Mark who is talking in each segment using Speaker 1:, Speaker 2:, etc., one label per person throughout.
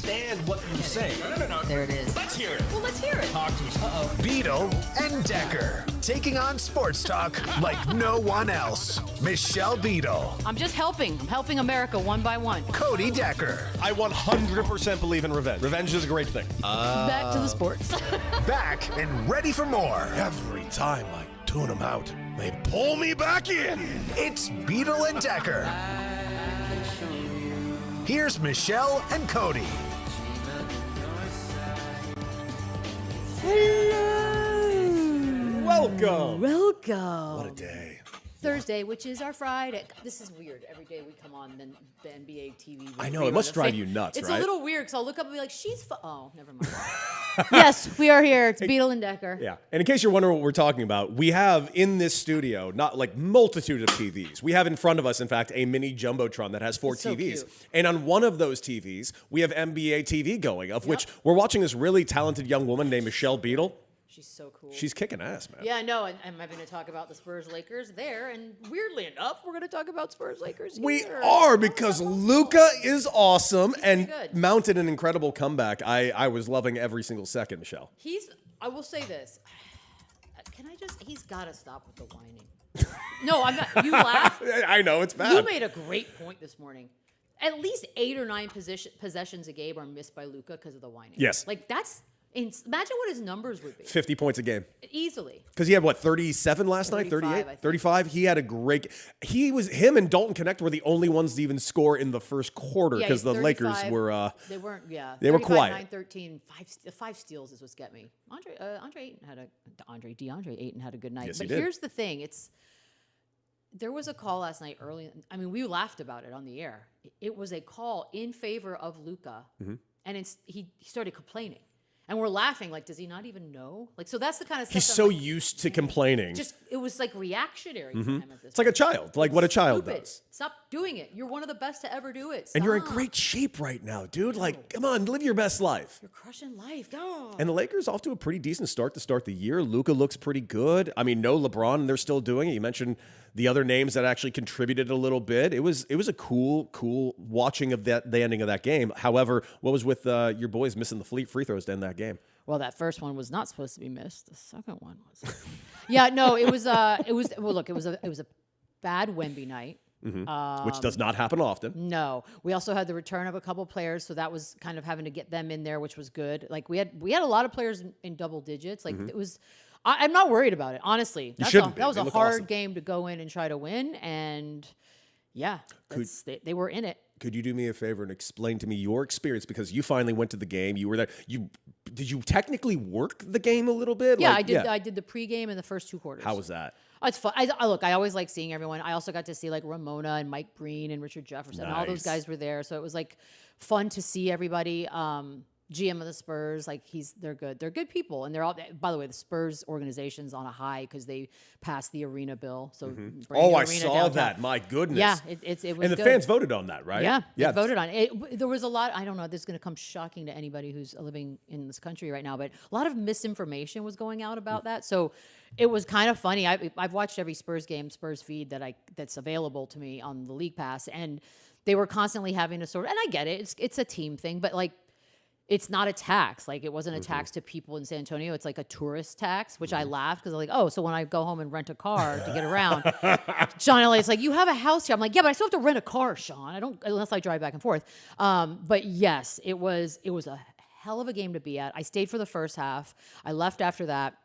Speaker 1: understand what you say. No.
Speaker 2: There it is.
Speaker 1: Let's hear it.
Speaker 2: Well, let's hear it.
Speaker 1: Talk to us. Uh-oh.
Speaker 3: Beadle and Decker, taking on sports talk like no one else. Michelle Beadle,
Speaker 2: I'm just helping. I'm helping America one by one.
Speaker 3: Cody Decker.
Speaker 4: I 100% believe in revenge. Revenge is a great thing.
Speaker 2: Back to the sports.
Speaker 3: Back and ready for more.
Speaker 4: Every time I tune them out, they pull me back in.
Speaker 3: It's Beadle and Decker. Here's Michelle and Cody.
Speaker 4: Welcome.
Speaker 2: Welcome.
Speaker 4: What a day.
Speaker 2: Thursday, which is our Friday. This is weird. Every day we come on, then the NBA TV.
Speaker 4: I know, it must drive you nuts,
Speaker 2: it's
Speaker 4: right?
Speaker 2: a little weird because I'll look up and be like, oh, never mind. Yes, we are here. It's Beadle and Decker.
Speaker 4: Yeah. And in case you're wondering what we're talking about, we have in this studio, not like multitude of TVs. We have in front of us, in fact, a mini Jumbotron that has 4
Speaker 2: It's so
Speaker 4: TVs.
Speaker 2: cute.
Speaker 4: And on one of those TVs, we have NBA TV going, of which we're watching this really talented young woman named Michelle Beadle.
Speaker 2: She's so cool.
Speaker 4: She's kicking ass, man.
Speaker 2: Yeah, no, and I'm going to talk about the Spurs-Lakers there, and weirdly enough, we're going to talk about Spurs-Lakers here.
Speaker 4: We are, because Luka is awesome and
Speaker 2: good.
Speaker 4: mounted an incredible comeback. I was loving every single second, Michelle.
Speaker 2: I will say this. He's got to stop with the whining. No, I'm not. You laugh.
Speaker 4: I know, it's bad.
Speaker 2: You made a great point this morning. At least 8 or 9 possessions a game are missed by Luka because of the whining.
Speaker 4: Yes.
Speaker 2: Like, imagine what his numbers would be.
Speaker 4: 50 points a game.
Speaker 2: Easily.
Speaker 4: Because he had, 37 last night?
Speaker 2: 35,
Speaker 4: 38?
Speaker 2: I think.
Speaker 4: 35? He had a great... Him and Dalton Connect were the only ones to even score in the first quarter because the Lakers were...
Speaker 2: They weren't, yeah.
Speaker 4: They were
Speaker 2: 35,
Speaker 4: quiet.
Speaker 2: 9, 13, 5 steals is what's get me. DeAndre Ayton had a good night.
Speaker 4: Yes,
Speaker 2: but
Speaker 4: he did.
Speaker 2: here's the thing. There was a call last night early. I mean, we laughed about it on the air. It was a call in favor of Luka, and he started complaining. And we're laughing, like, does he not even know? Like, so that's the kind of stuff.
Speaker 4: He's so used to complaining.
Speaker 2: It was like reactionary for him at this
Speaker 4: It's like a child, like what a child
Speaker 2: Stupid.
Speaker 4: does.
Speaker 2: Stop doing it. You're one of the best to ever do it.
Speaker 4: And you're in
Speaker 2: Stop.
Speaker 4: great shape right now, dude. Like, come on, live your best life.
Speaker 2: You're crushing life. Go.
Speaker 4: And the Lakers off to a pretty decent start to start the year. Luka looks pretty good. I mean, no LeBron, and they're still doing it. You mentioned the other names that actually contributed a little bit. It was a cool watching of the ending of that game. However, what was with your boys missing the free throws to end that game?
Speaker 2: Well, that first one was not supposed to be missed. The second one was. Yeah, no, it was. Well, look, it was a bad Wemby night.
Speaker 4: Which does not happen often.
Speaker 2: No, we also had the return of a couple players, so that was kind of having to get them in there, which was good. Like we had a lot of players in double digits. Like it was. I'm not worried about it, honestly.
Speaker 4: You shouldn't be.
Speaker 2: That was
Speaker 4: They
Speaker 2: a
Speaker 4: look
Speaker 2: hard
Speaker 4: awesome.
Speaker 2: game to go in and try to win, and yeah, they were in it.
Speaker 4: Could you do me a favor and explain to me your experience? Because you finally went to the game. You were there. Did you technically work the game a little bit?
Speaker 2: Yeah,
Speaker 4: Like,
Speaker 2: I did. I did the pregame in the first 2 quarters.
Speaker 4: How was that?
Speaker 2: Oh, it's fun. I always like seeing everyone. I also got to see like Ramona and Mike Breen and Richard Jefferson. All those
Speaker 4: Nice.
Speaker 2: guys were there, so it was like fun to see everybody. GM of the Spurs, like they're good. They're good people, and they're all. By the way, the Spurs organization's on a high because they passed the arena bill. So bring the
Speaker 4: Oh, I
Speaker 2: arena
Speaker 4: saw
Speaker 2: downtown.
Speaker 4: that. My goodness.
Speaker 2: Yeah, it was.
Speaker 4: And the
Speaker 2: good.
Speaker 4: fans voted on that, right?
Speaker 2: Yeah, they voted on it. There was a lot. I don't know. This is going to come shocking to anybody who's living in this country right now, but a lot of misinformation was going out about that. So it was kind of funny. I've watched every Spurs game, Spurs feed that's available to me on the League Pass, and they were constantly having to sort of. And I get it. It's a team thing, but like. It's not a tax. Like, it wasn't a tax to people in San Antonio. It's like a tourist tax, which I laughed because I'm like, oh, so when I go home and rent a car to get around, Sean Elliott's like, you have a house here. I'm like, yeah, but I still have to rent a car, Sean. I don't, unless I drive back and forth. But yes, it was a hell of a game to be at. I stayed for the first half. I left after that.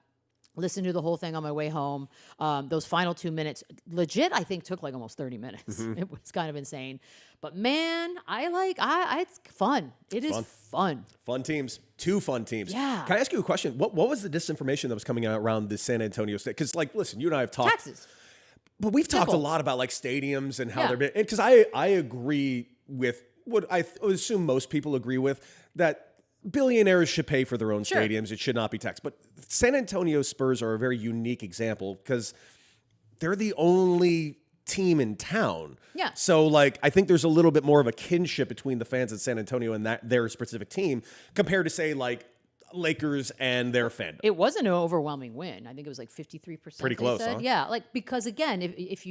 Speaker 2: Listened to the whole thing on my way home. Those final 2 minutes, legit, I think took like almost 30 minutes. It was kind of insane. But man, it's fun. It is fun.
Speaker 4: Fun teams. 2 fun teams.
Speaker 2: Yeah.
Speaker 4: Can I ask you a question? What was the disinformation that was coming out around the San Antonio State? Because, like, listen, you and I have talked.
Speaker 2: Taxes.
Speaker 4: But we've talked a
Speaker 2: Simple.
Speaker 4: lot about, like, stadiums and how
Speaker 2: Yeah.
Speaker 4: they're been. Because I agree with what I would assume most people agree with, that billionaires should pay for their own
Speaker 2: Sure.
Speaker 4: stadiums. It should not be taxed. But San Antonio Spurs are a very unique example because they're the only team in town.
Speaker 2: Yeah.
Speaker 4: So, like, I think there's a little bit more of a kinship between the fans in San Antonio and their specific team compared to, say, like, Lakers and their fandom.
Speaker 2: It wasn't an overwhelming win. I think it was like 53%.
Speaker 4: Pretty
Speaker 2: they
Speaker 4: close,
Speaker 2: said.
Speaker 4: huh?
Speaker 2: Yeah, like because again, if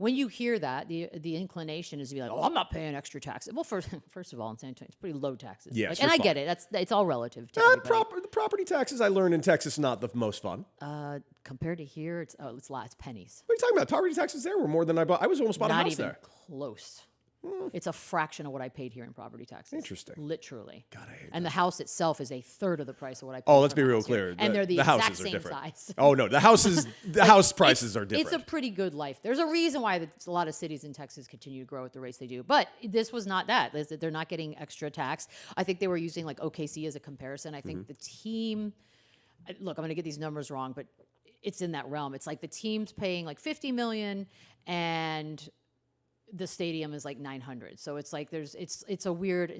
Speaker 2: when you hear that, the inclination is to be like, oh, I'm not paying extra taxes. Well, first of all, in San Antonio, it's pretty low taxes.
Speaker 4: Yes,
Speaker 2: and
Speaker 4: you're
Speaker 2: I
Speaker 4: fine.
Speaker 2: get it. It's all relative to everybody.
Speaker 4: The property taxes I learned in Texas not the most fun.
Speaker 2: Compared to here, it's pennies.
Speaker 4: What are you talking about? Property taxes there were more than I bought. I was almost bought a
Speaker 2: Not
Speaker 4: house
Speaker 2: even
Speaker 4: there.
Speaker 2: close. It's a fraction of what I paid here in property taxes.
Speaker 4: Interesting.
Speaker 2: Literally.
Speaker 4: God, I hate
Speaker 2: and the house itself is a third of the price of what I paid.
Speaker 4: Oh, let's
Speaker 2: for
Speaker 4: be
Speaker 2: my
Speaker 4: real
Speaker 2: house here.
Speaker 4: clear.
Speaker 2: And they're the
Speaker 4: houses
Speaker 2: exact
Speaker 4: are
Speaker 2: same
Speaker 4: different.
Speaker 2: size.
Speaker 4: Oh no, the house prices are different.
Speaker 2: It's a pretty good life. There's a reason why a lot of cities in Texas continue to grow at the rates they do. But this was not that. They're not getting extra tax. I think they were using like OKC as a comparison. I think the team, look, I'm going to get these numbers wrong, but it's in that realm. It's like the team's paying like $50 million and the stadium is like 900. So it's like it's weird.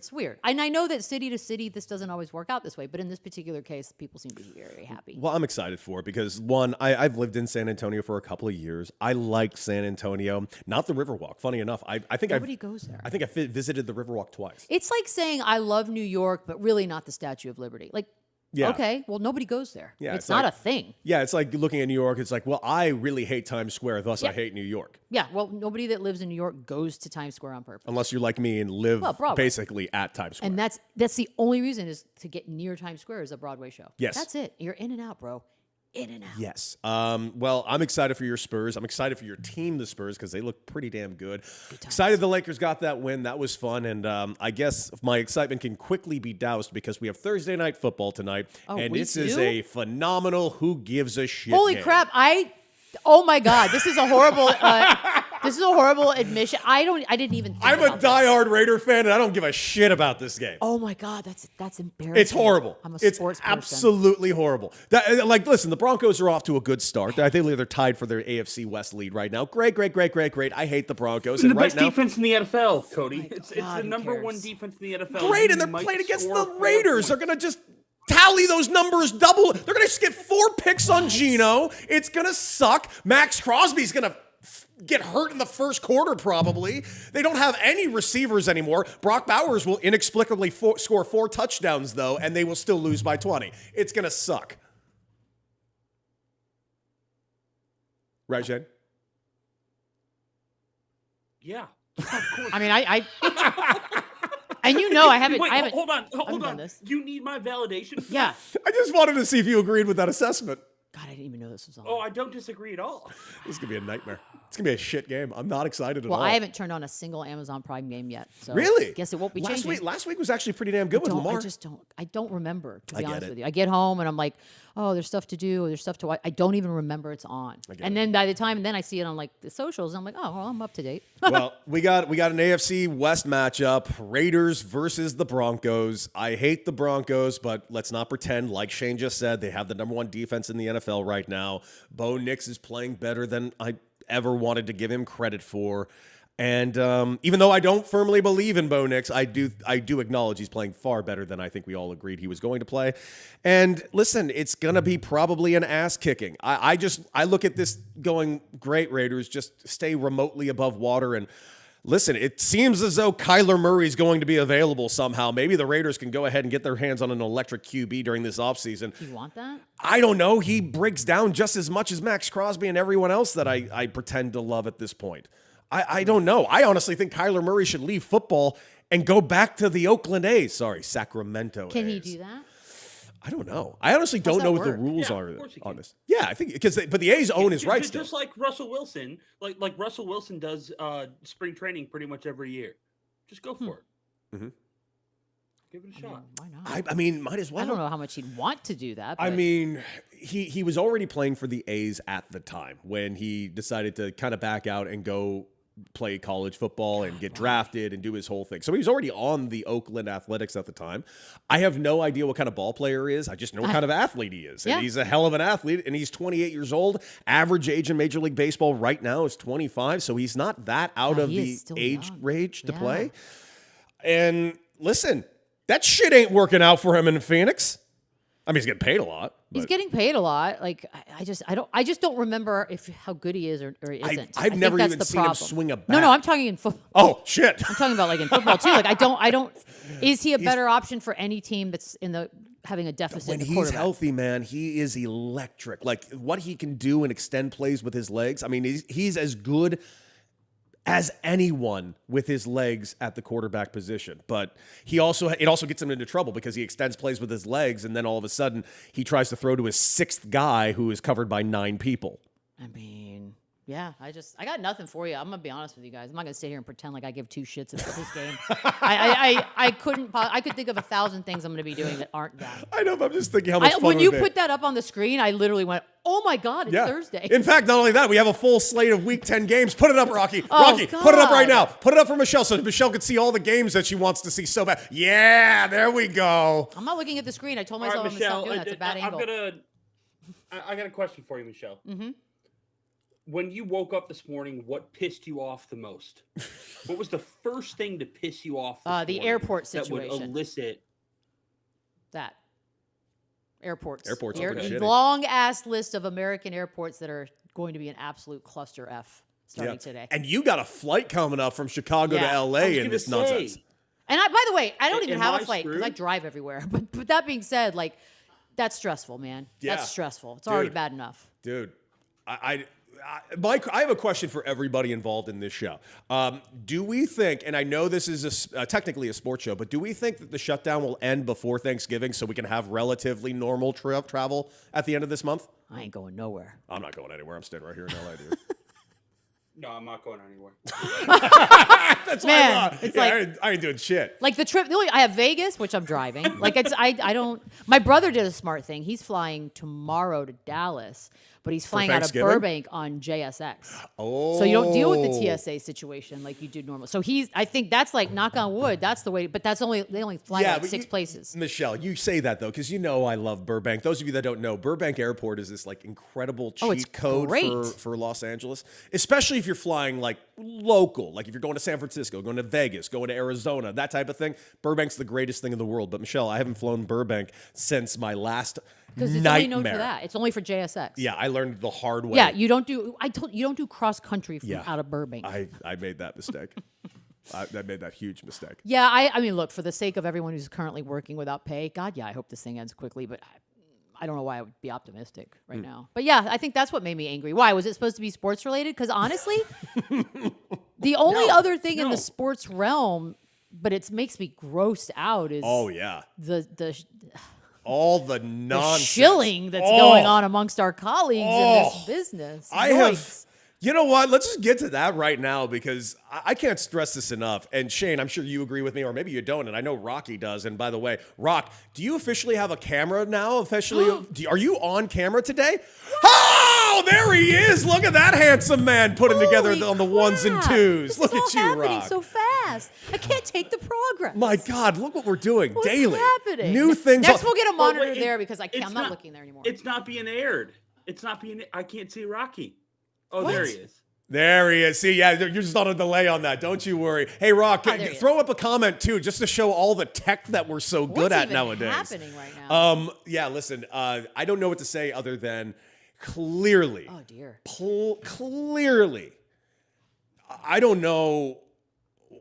Speaker 2: And I know that city to city, this doesn't always work out this way, but in this particular case, people seem to be very happy.
Speaker 4: Well, I'm excited for it because one, I've lived in San Antonio for a couple of years. I like San Antonio, not the Riverwalk. Funny enough, I think
Speaker 2: Nobody goes there.
Speaker 4: I think I visited the Riverwalk twice.
Speaker 2: It's like saying I love New York, but really not the Statue of Liberty. Like,
Speaker 4: Yeah.
Speaker 2: okay, well, nobody goes there.
Speaker 4: Yeah,
Speaker 2: it's
Speaker 4: it's
Speaker 2: not
Speaker 4: like-
Speaker 2: a thing.
Speaker 4: Yeah, it's like looking at New York. It's like, well, I really hate Times Square, thus I hate New York.
Speaker 2: Yeah, well, nobody that lives in New York goes to Times Square on purpose.
Speaker 4: Unless you're like me and live
Speaker 2: Broadway.
Speaker 4: basically at Times Square.
Speaker 2: And that's the only reason is to get near Times Square is a Broadway show.
Speaker 4: Yes.
Speaker 2: That's it. You're in and out, bro. In and out.
Speaker 4: Yes. Well, I'm excited for your Spurs. I'm excited for your team, the Spurs, because they look pretty damn good. Excited the Lakers got that win. That was fun. And I guess my excitement can quickly be doused because we have Thursday night football tonight.
Speaker 2: Oh,
Speaker 4: and
Speaker 2: we
Speaker 4: this is
Speaker 2: do?
Speaker 4: a phenomenal who gives a shit
Speaker 2: Holy
Speaker 4: game.
Speaker 2: crap! Oh my God! This is a horrible. This is a horrible admission. I didn't even. Think
Speaker 4: I'm a
Speaker 2: about this.
Speaker 4: diehard Raider fan, and I don't give a shit about this game.
Speaker 2: Oh my God! That's embarrassing.
Speaker 4: It's horrible.
Speaker 2: I'm a
Speaker 4: It's
Speaker 2: sports person.
Speaker 4: absolutely horrible. Listen, the Broncos are off to a good start. I think they're tied for their AFC West lead right now. Great. I hate the Broncos.
Speaker 1: The
Speaker 4: And right
Speaker 1: best
Speaker 4: now,
Speaker 1: defense in the NFL, Cody.
Speaker 2: Oh
Speaker 1: It's
Speaker 2: God,
Speaker 1: the
Speaker 2: who
Speaker 1: number one
Speaker 2: cares?
Speaker 1: defense in the NFL.
Speaker 4: great, and
Speaker 1: You
Speaker 4: they're
Speaker 1: might
Speaker 4: playing against
Speaker 1: score
Speaker 4: the
Speaker 1: 4
Speaker 4: Raiders. They're
Speaker 1: points.
Speaker 4: going to just tally those numbers double. They're going to get 4 picks on Geno. It's going to suck. Max Crosby's going to get hurt in the first quarter probably. They don't have any receivers anymore. Brock Bowers will inexplicably score 4 touchdowns, though, and they will still lose by 20. It's going to suck. Right, Shane?
Speaker 1: Yeah. Of course.
Speaker 2: I mean, I and I haven't.
Speaker 1: Wait,
Speaker 2: I haven't.
Speaker 1: hold on.
Speaker 2: done
Speaker 1: Hold on.
Speaker 2: this.
Speaker 1: You need my validation? for
Speaker 2: Yeah.
Speaker 1: that?
Speaker 4: I just wanted to see if you agreed with that assessment.
Speaker 2: God, I didn't even know this was on.
Speaker 1: Oh, I don't disagree at all.
Speaker 4: This is going to be a nightmare. It's going to be a shit game. I'm not excited at
Speaker 2: Well,
Speaker 4: all.
Speaker 2: I haven't turned on a single Amazon Prime game yet. So
Speaker 4: Really?
Speaker 2: guess it won't be
Speaker 4: last
Speaker 2: changing.
Speaker 4: Last week was actually pretty damn good with Lamar.
Speaker 2: I don't remember, to
Speaker 4: I
Speaker 2: be
Speaker 4: get
Speaker 2: honest
Speaker 4: it.
Speaker 2: with you. I get home and I'm like, oh, there's stuff to do, there's stuff to watch. I don't even remember it's on. And then by the time I see it on like the socials, I'm like, oh, well, I'm up to date.
Speaker 4: Well, we got an AFC West matchup, Raiders versus the Broncos. I hate the Broncos, but let's not pretend. Like Shane just said, they have the number 1 defense in the NFL right now. Bo Nix is playing better than I ever wanted to give him credit for. And even though I don't firmly believe in Bo Nix, I do acknowledge he's playing far better than I think we all agreed he was going to play. And listen, it's going to be probably an ass kicking. I look at this going, great Raiders, just stay remotely above water. And listen, it seems as though Kyler Murray is going to be available somehow. Maybe the Raiders can go ahead and get their hands on an electric QB during this offseason.
Speaker 2: Do you want that?
Speaker 4: I don't know. He breaks down just as much as Max Crosby and everyone else that I pretend to love at this point. I don't know. I honestly think Kyler Murray should leave football and go back to the Oakland A's. Sorry, Sacramento
Speaker 2: Can
Speaker 4: A's.
Speaker 2: he do that?
Speaker 4: I don't know. I honestly don't
Speaker 2: that
Speaker 4: know what the
Speaker 2: work?
Speaker 4: rules
Speaker 1: Yeah,
Speaker 4: are
Speaker 1: of course he
Speaker 4: on
Speaker 1: can.
Speaker 4: this. Yeah, I think but the A's own his rights still.
Speaker 1: Just like Russell Wilson, like Russell Wilson does spring training pretty much every year. Just go for it.
Speaker 4: Mhm.
Speaker 1: Give it a shot.
Speaker 2: Why not?
Speaker 4: I mean, might as well.
Speaker 2: I don't know how much he'd want to do that.
Speaker 4: I
Speaker 2: but-
Speaker 4: mean, he was already playing for the A's at the time when he decided to kind of back out and go play college football and get drafted and do his whole thing. So he was already on the Oakland Athletics at the time. I have no idea what kind of ball player he is. I just know what kind of athlete he is. And
Speaker 2: Yeah.
Speaker 4: he's a hell of an athlete, and he's 28 years old. Average age in Major League Baseball right now is 25, so he's not that out
Speaker 2: Yeah,
Speaker 4: of
Speaker 2: he
Speaker 4: the
Speaker 2: is still
Speaker 4: age
Speaker 2: young.
Speaker 4: range to
Speaker 2: Yeah.
Speaker 4: play. And listen, that shit ain't working out for him in Phoenix. I mean, he's getting paid a lot.
Speaker 2: He's
Speaker 4: but-
Speaker 2: getting paid a lot. Like I just don't remember how good he is or isn't. I
Speaker 4: I've
Speaker 2: think
Speaker 4: never
Speaker 2: that's
Speaker 4: even
Speaker 2: the
Speaker 4: seen him
Speaker 2: problem.
Speaker 4: swing a
Speaker 2: No,
Speaker 4: bat.
Speaker 2: I'm talking in football.
Speaker 4: Oh, shit.
Speaker 2: I'm talking about like in football too. Like I don't. Is he a better option for any team that's having a deficit?
Speaker 4: When
Speaker 2: in
Speaker 4: he's
Speaker 2: quarterback?
Speaker 4: healthy, man, he is electric. Like what he can do and extend plays with his legs. I mean, he's as good as anyone with his legs at the quarterback position. But it also gets him into trouble because he extends plays with his legs, and then all of a sudden he tries to throw to his sixth guy who is covered by 9 people.
Speaker 2: I mean, yeah, I got nothing for you. I'm gonna be honest with you guys. I'm not gonna sit here and pretend like I give 2 shits about this game. I could think of 1,000 things I'm gonna be doing that aren't that.
Speaker 4: I know, but I'm just thinking how much fun
Speaker 2: when
Speaker 4: it would
Speaker 2: you
Speaker 4: be.
Speaker 2: put that up on the screen, I literally went, "Oh my god, it's Thursday."
Speaker 4: In fact, not only that, we have a full slate of Week 10 games. Put it up, Rocky.
Speaker 2: Oh,
Speaker 4: Rocky, put it up right now.
Speaker 2: God.
Speaker 4: Put it up for Michelle so Michelle can see all the games that she wants to see so bad. Yeah, there we go.
Speaker 2: I'm not looking at the screen. I told
Speaker 1: All
Speaker 2: myself
Speaker 1: right,
Speaker 2: I'm gonna stop
Speaker 1: Michelle,
Speaker 2: doing that. It's a bad angle.
Speaker 1: I got a question for you, Michelle. Mm-hmm. When you woke up this morning, what pissed you off the most? What was the first thing to piss you off?
Speaker 2: The airport situation.
Speaker 1: That would elicit
Speaker 2: that. Airports.
Speaker 4: Airports are pretty shitty.
Speaker 2: Long ass list of American airports that are going to be an absolute cluster F starting today.
Speaker 4: And you got a flight coming up from Chicago to LA in this nonsense.
Speaker 2: And by the way, I don't even have a flight because I
Speaker 1: screwed?
Speaker 2: drive everywhere. But that being said, like, that's stressful, man.
Speaker 4: Yeah.
Speaker 2: That's stressful. It's already bad enough.
Speaker 4: Dude, Mike, I have a question for everybody involved in this show. Do we think, and I know this is technically a sports show, but do we think that the shutdown will end before Thanksgiving so we can have relatively normal travel at the end of this month?
Speaker 2: I ain't going nowhere.
Speaker 4: I'm not going anywhere. I'm staying right here in LA, dude.
Speaker 1: No, I'm not going anywhere.
Speaker 4: That's
Speaker 2: Man, it's
Speaker 4: I ain't doing shit.
Speaker 2: Like the trip, I have Vegas, which I'm driving. Like I don't. My brother did a smart thing. He's flying tomorrow to Dallas, but he's flying out of Burbank on JSX.
Speaker 4: Oh,
Speaker 2: so you don't deal with the TSA situation like you do normally. So I think that's like knock on wood. That's the way. But they only fly like 6 places.
Speaker 4: Michelle, you say that though because you know I love Burbank. Those of you that don't know, Burbank Airport is this like incredible cheat code for Los Angeles, especially if you're flying like local, like if you're going to San Francisco, going to Vegas, going to Arizona, that type of thing. Burbank's the greatest thing in the world. But Michelle, I haven't flown Burbank since my last
Speaker 2: because it's
Speaker 4: nightmare.
Speaker 2: only known for that. It's only for JSX.
Speaker 4: Yeah, I learned the hard way.
Speaker 2: Yeah, you don't do cross country out of Burbank.
Speaker 4: I made that mistake. I made that huge mistake.
Speaker 2: Yeah, I mean, look, for the sake of everyone who's currently working without pay, God, yeah, I hope this thing ends quickly, but I don't know why I would be optimistic right now. But yeah, I think that's what made me angry. Why? Was it supposed to be sports related? Because honestly, the only other thing in the sports realm, but it makes me grossed out is
Speaker 4: all the nonsense.
Speaker 2: The shilling that's going on amongst our colleagues in this business.
Speaker 4: You know what? Let's just get to that right now because I can't stress this enough. And Shane, I'm sure you agree with me, or maybe you don't. And I know Rocky does. And by the way, Rock, do you officially have a camera now? Are you on camera today? Oh, there he is. Look at that handsome man putting together on the ones and twos. Look at you, Rock.
Speaker 2: So fast. I can't take the progress.
Speaker 4: My God, look what we're doing
Speaker 2: What's
Speaker 4: daily.
Speaker 2: Happening?
Speaker 4: New things.
Speaker 2: Next, we'll get a monitor there because I'm not looking there anymore.
Speaker 1: It's not being aired. I can't see Rocky. Oh, what? There he is.
Speaker 4: There he is. See, yeah, you're just on a delay on that. Don't you worry. Hey, Rock, throw up a comment, too, just to show all the tech that we're so good at nowadays.
Speaker 2: What's even happening right now?
Speaker 4: Yeah, listen, I don't know what to say other than clearly.
Speaker 2: Oh, dear.
Speaker 4: Clearly. I don't know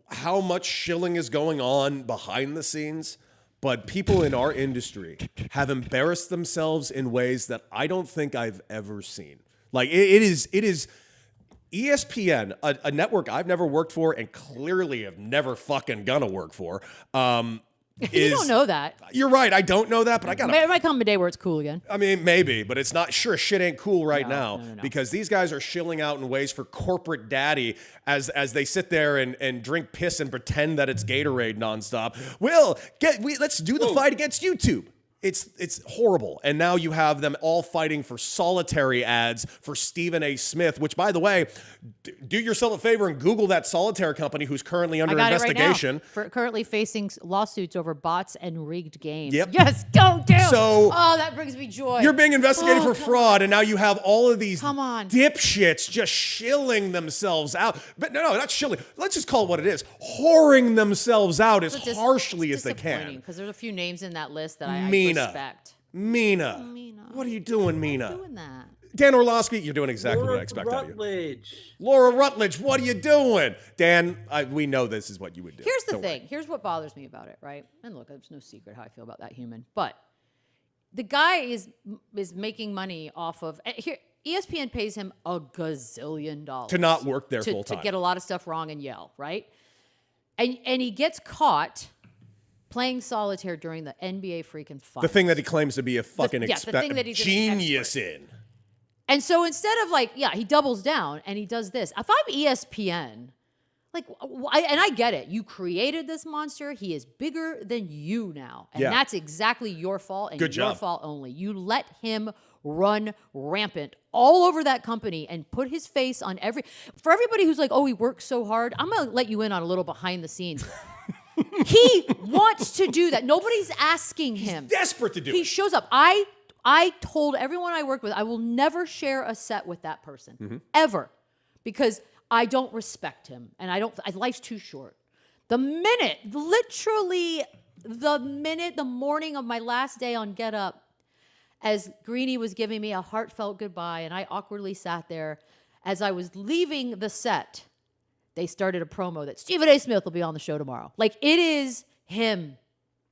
Speaker 4: how much shilling is going on behind the scenes, but people in our industry have embarrassed themselves in ways that I don't think I've ever seen. Like it is ESPN, a network I've never worked for and clearly have never fucking gonna work for.
Speaker 2: You don't know that.
Speaker 4: You're right. I don't know that, but I gotta.
Speaker 2: There might come a day where it's cool again.
Speaker 4: I mean, maybe, but it's not. Sure, shit ain't cool right now because these guys are shilling out in ways for corporate daddy as they sit there and drink piss and pretend that it's Gatorade nonstop. Let's do the fight against YouTube. It's horrible. And now you have them all fighting for solitary ads for Stephen A. Smith, which, by the way, do yourself a favor and Google that solitaire company who's currently under investigation.
Speaker 2: It right now. Currently facing lawsuits over bots and rigged games.
Speaker 4: Yep.
Speaker 2: Yes, go do.
Speaker 4: So,
Speaker 2: that brings me joy.
Speaker 4: You're being investigated for fraud, and now you have all of these dipshits just shilling themselves out. But no, not shilling. Let's just call it what it is. Whoring themselves out as harshly as they can.
Speaker 2: Because there's a few names in that list that I respect.
Speaker 4: Mina. What are you doing, Mina?
Speaker 2: I'm doing that.
Speaker 4: Dan Orlovsky, you're doing exactly what I expect out of you. Laura Rutledge, what are you doing? Dan, we know this is what you would do.
Speaker 2: Here's the thing. Here's what bothers me about it, right? And look, there's no secret how I feel about that human. But the guy is making money off of here. ESPN pays him a gazillion dollars
Speaker 4: to not work there full time,
Speaker 2: to get a lot of stuff wrong and yell, right? And he gets caught playing solitaire during the NBA freaking finals.
Speaker 4: The thing that he claims to be a fucking
Speaker 2: the thing that he's an
Speaker 4: genius
Speaker 2: expert
Speaker 4: in.
Speaker 2: And so instead of like, he doubles down and he does this. If I'm ESPN, like, and I get it. You created this monster. He is bigger than you now. And that's exactly your fault and
Speaker 4: Good
Speaker 2: your
Speaker 4: job.
Speaker 2: fault only. You let him run rampant all over that company and put his face on for everybody who's like, oh, he works so hard. I'm going to let you in on a little behind the scenes. He wants to do that. Nobody's asking him.
Speaker 4: He's desperate to do it.
Speaker 2: He shows up. I told everyone I worked with, I will never share a set with that person, ever, because I don't respect him, and life's too short. The morning of my last day on Get Up, as Greeny was giving me a heartfelt goodbye, and I awkwardly sat there, as I was leaving the set, they started a promo that Stephen A. Smith will be on the show tomorrow. Like, it is him.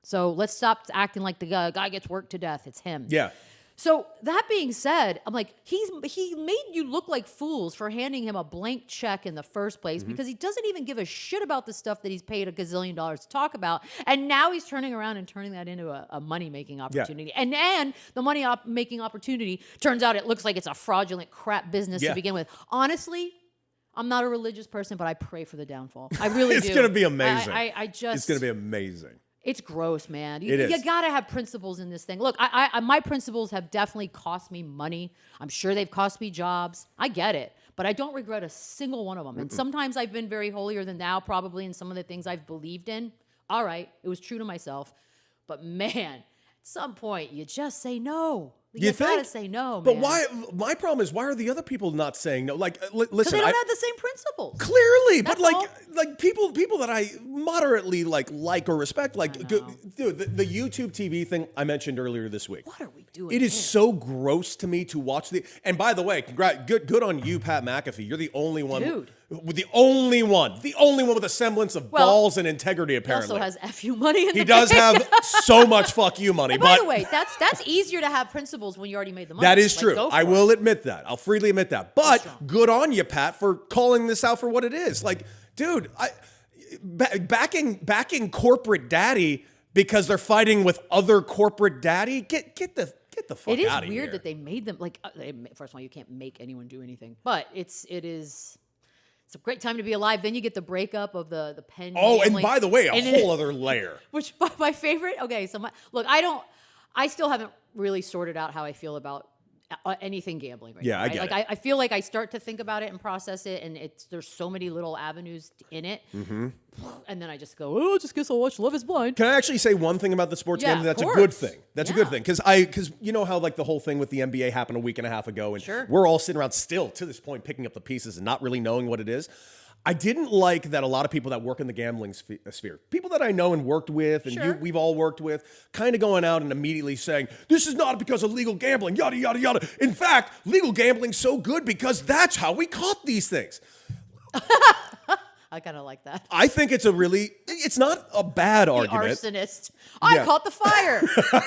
Speaker 2: So let's stop acting like the guy gets worked to death. It's him.
Speaker 4: Yeah.
Speaker 2: So that being said, I'm like, he made you look like fools for handing him a blank check in the first place because he doesn't even give a shit about the stuff that he's paid a gazillion dollars to talk about. And now he's turning around and turning that into a money-making opportunity. Yeah. And the money-making opportunity, turns out it looks like it's a fraudulent crap business to begin with. Honestly, I'm not a religious person, but I pray for the downfall. I really do.
Speaker 4: It's going to be amazing.
Speaker 2: It's
Speaker 4: going to be amazing.
Speaker 2: It's gross, man. You got to have principles in this thing. Look, my principles have definitely cost me money. I'm sure they've cost me jobs. I get it. But I don't regret a single one of them. And sometimes I've been very holier than thou, probably, in some of the things I've believed in. All right, it was true to myself. But, man, at some point, you just say no. You gotta say no, man.
Speaker 4: But why? My problem is, why are the other people not saying no? Like, listen,
Speaker 2: because they don't have the same principles.
Speaker 4: Clearly,
Speaker 2: That's
Speaker 4: but
Speaker 2: all.
Speaker 4: like people that I moderately like or respect, dude, the YouTube TV thing I mentioned earlier this week.
Speaker 2: What are we doing?
Speaker 4: It is so gross to me to watch And by the way, good on you, Pat McAfee. You're the only one,
Speaker 2: dude.
Speaker 4: The only one with a semblance of balls and integrity. Apparently,
Speaker 2: he also has FU money.
Speaker 4: He does have so much fuck you money.
Speaker 2: And by the way, that's easier to have principles when you already made the money.
Speaker 4: That is true. I will admit that. I'll freely admit that. But good on you, Pat, for calling this out for what it is. Like, dude, backing corporate daddy because they're fighting with other corporate daddy. Get the fuck out of here.
Speaker 2: It is weird that they made them like. First of all, you can't make anyone do anything, but it's a great time to be alive. Then you get the breakup of the pen.
Speaker 4: Oh,
Speaker 2: gambling.
Speaker 4: And by the way, a whole other layer.
Speaker 2: Which my favorite. Okay, so I still haven't really sorted out how I feel about anything gambling right now.
Speaker 4: I get it.
Speaker 2: I feel like I start to think about it and process it, and there's so many little avenues in it, and then I just go, oh, I just guess I'll watch Love Is Blind.
Speaker 4: Can I actually say one thing about the sports gambling? That's a good thing. That's a good thing because you know how like the whole thing with the NBA happened a week and a half ago, and we're all sitting around still to this point picking up the pieces and not really knowing what it is. I didn't like that a lot of people that work in the gambling sphere, people that I know and worked with, and we've all worked with, kind of going out and immediately saying, this is not because of legal gambling, yada, yada, yada. In fact, legal gambling's so good because that's how we caught these things.
Speaker 2: I kind of like that.
Speaker 4: I think it's it's not a bad argument.
Speaker 2: Arsonist. I caught the fire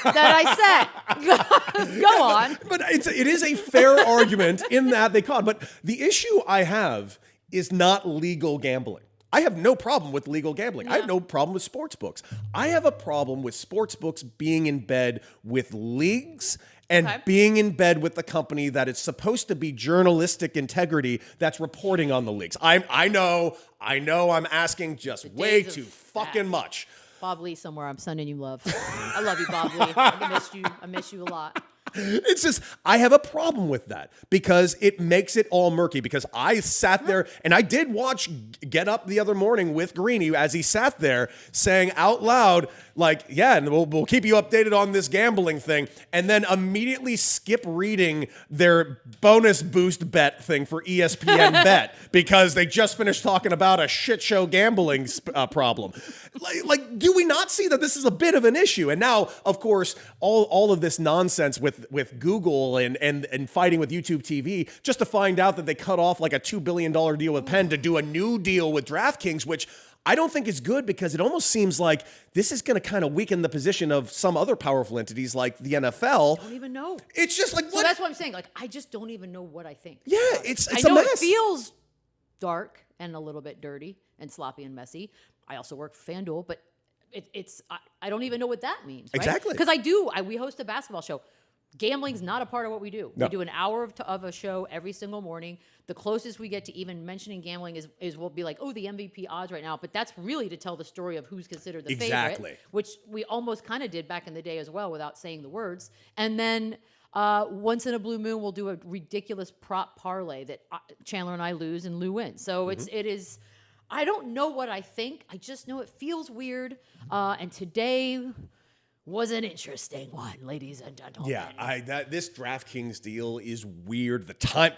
Speaker 2: that I set. Go on.
Speaker 4: But it is a fair argument in that they caught. But the issue I have is not legal gambling. I have no problem with legal gambling. I have no problem with sports books. I have a problem with sports books being in bed with leagues and being in bed with the company that is supposed to be journalistic integrity that's reporting on the leagues. I know I'm asking just way too fucking much.
Speaker 2: Bob Lee somewhere, I'm sending you love. I love you, Bob Lee. I miss you a lot.
Speaker 4: It's just, I have a problem with that because it makes it all murky because I sat there and I did watch Get Up the other morning with Greeny as he sat there saying out loud, like, yeah, and we'll keep you updated on this gambling thing, and then immediately skip reading their bonus boost bet thing for ESPN Bet because they just finished talking about a shit show gambling problem. Like, do we not see that this is a bit of an issue? And now, of course, all of this nonsense with Google and fighting with YouTube TV just to find out that they cut off like a $2 billion deal with Penn to do a new deal with DraftKings, which I don't think it's good because it almost seems like this is going to kind of weaken the position of some other powerful entities like the NFL.
Speaker 2: I don't even know.
Speaker 4: It's just like,
Speaker 2: So
Speaker 4: what?
Speaker 2: that's what I'm saying. Like, I just don't even know what I think.
Speaker 4: Yeah, it's
Speaker 2: I
Speaker 4: a
Speaker 2: know
Speaker 4: mess.
Speaker 2: it feels dark and a little bit dirty and sloppy and messy. I also work for FanDuel, but I don't even know what that means. Right?
Speaker 4: Exactly.
Speaker 2: Because we host a basketball show. Gambling's not a part of what we do.
Speaker 4: No.
Speaker 2: We do an hour of a show every single morning. The closest we get to even mentioning gambling is we'll be like, oh, the MVP odds right now. But that's really to tell the story of who's considered the favorite, which we almost kind of did back in the day as well without saying the words. And then once in a blue moon, we'll do a ridiculous prop parlay that Chandler and I lose and Lou wins. So it is. I don't know what I think. I just know it feels weird. And today was an interesting one, ladies and gentlemen.
Speaker 4: Yeah, this DraftKings deal is weird. The time.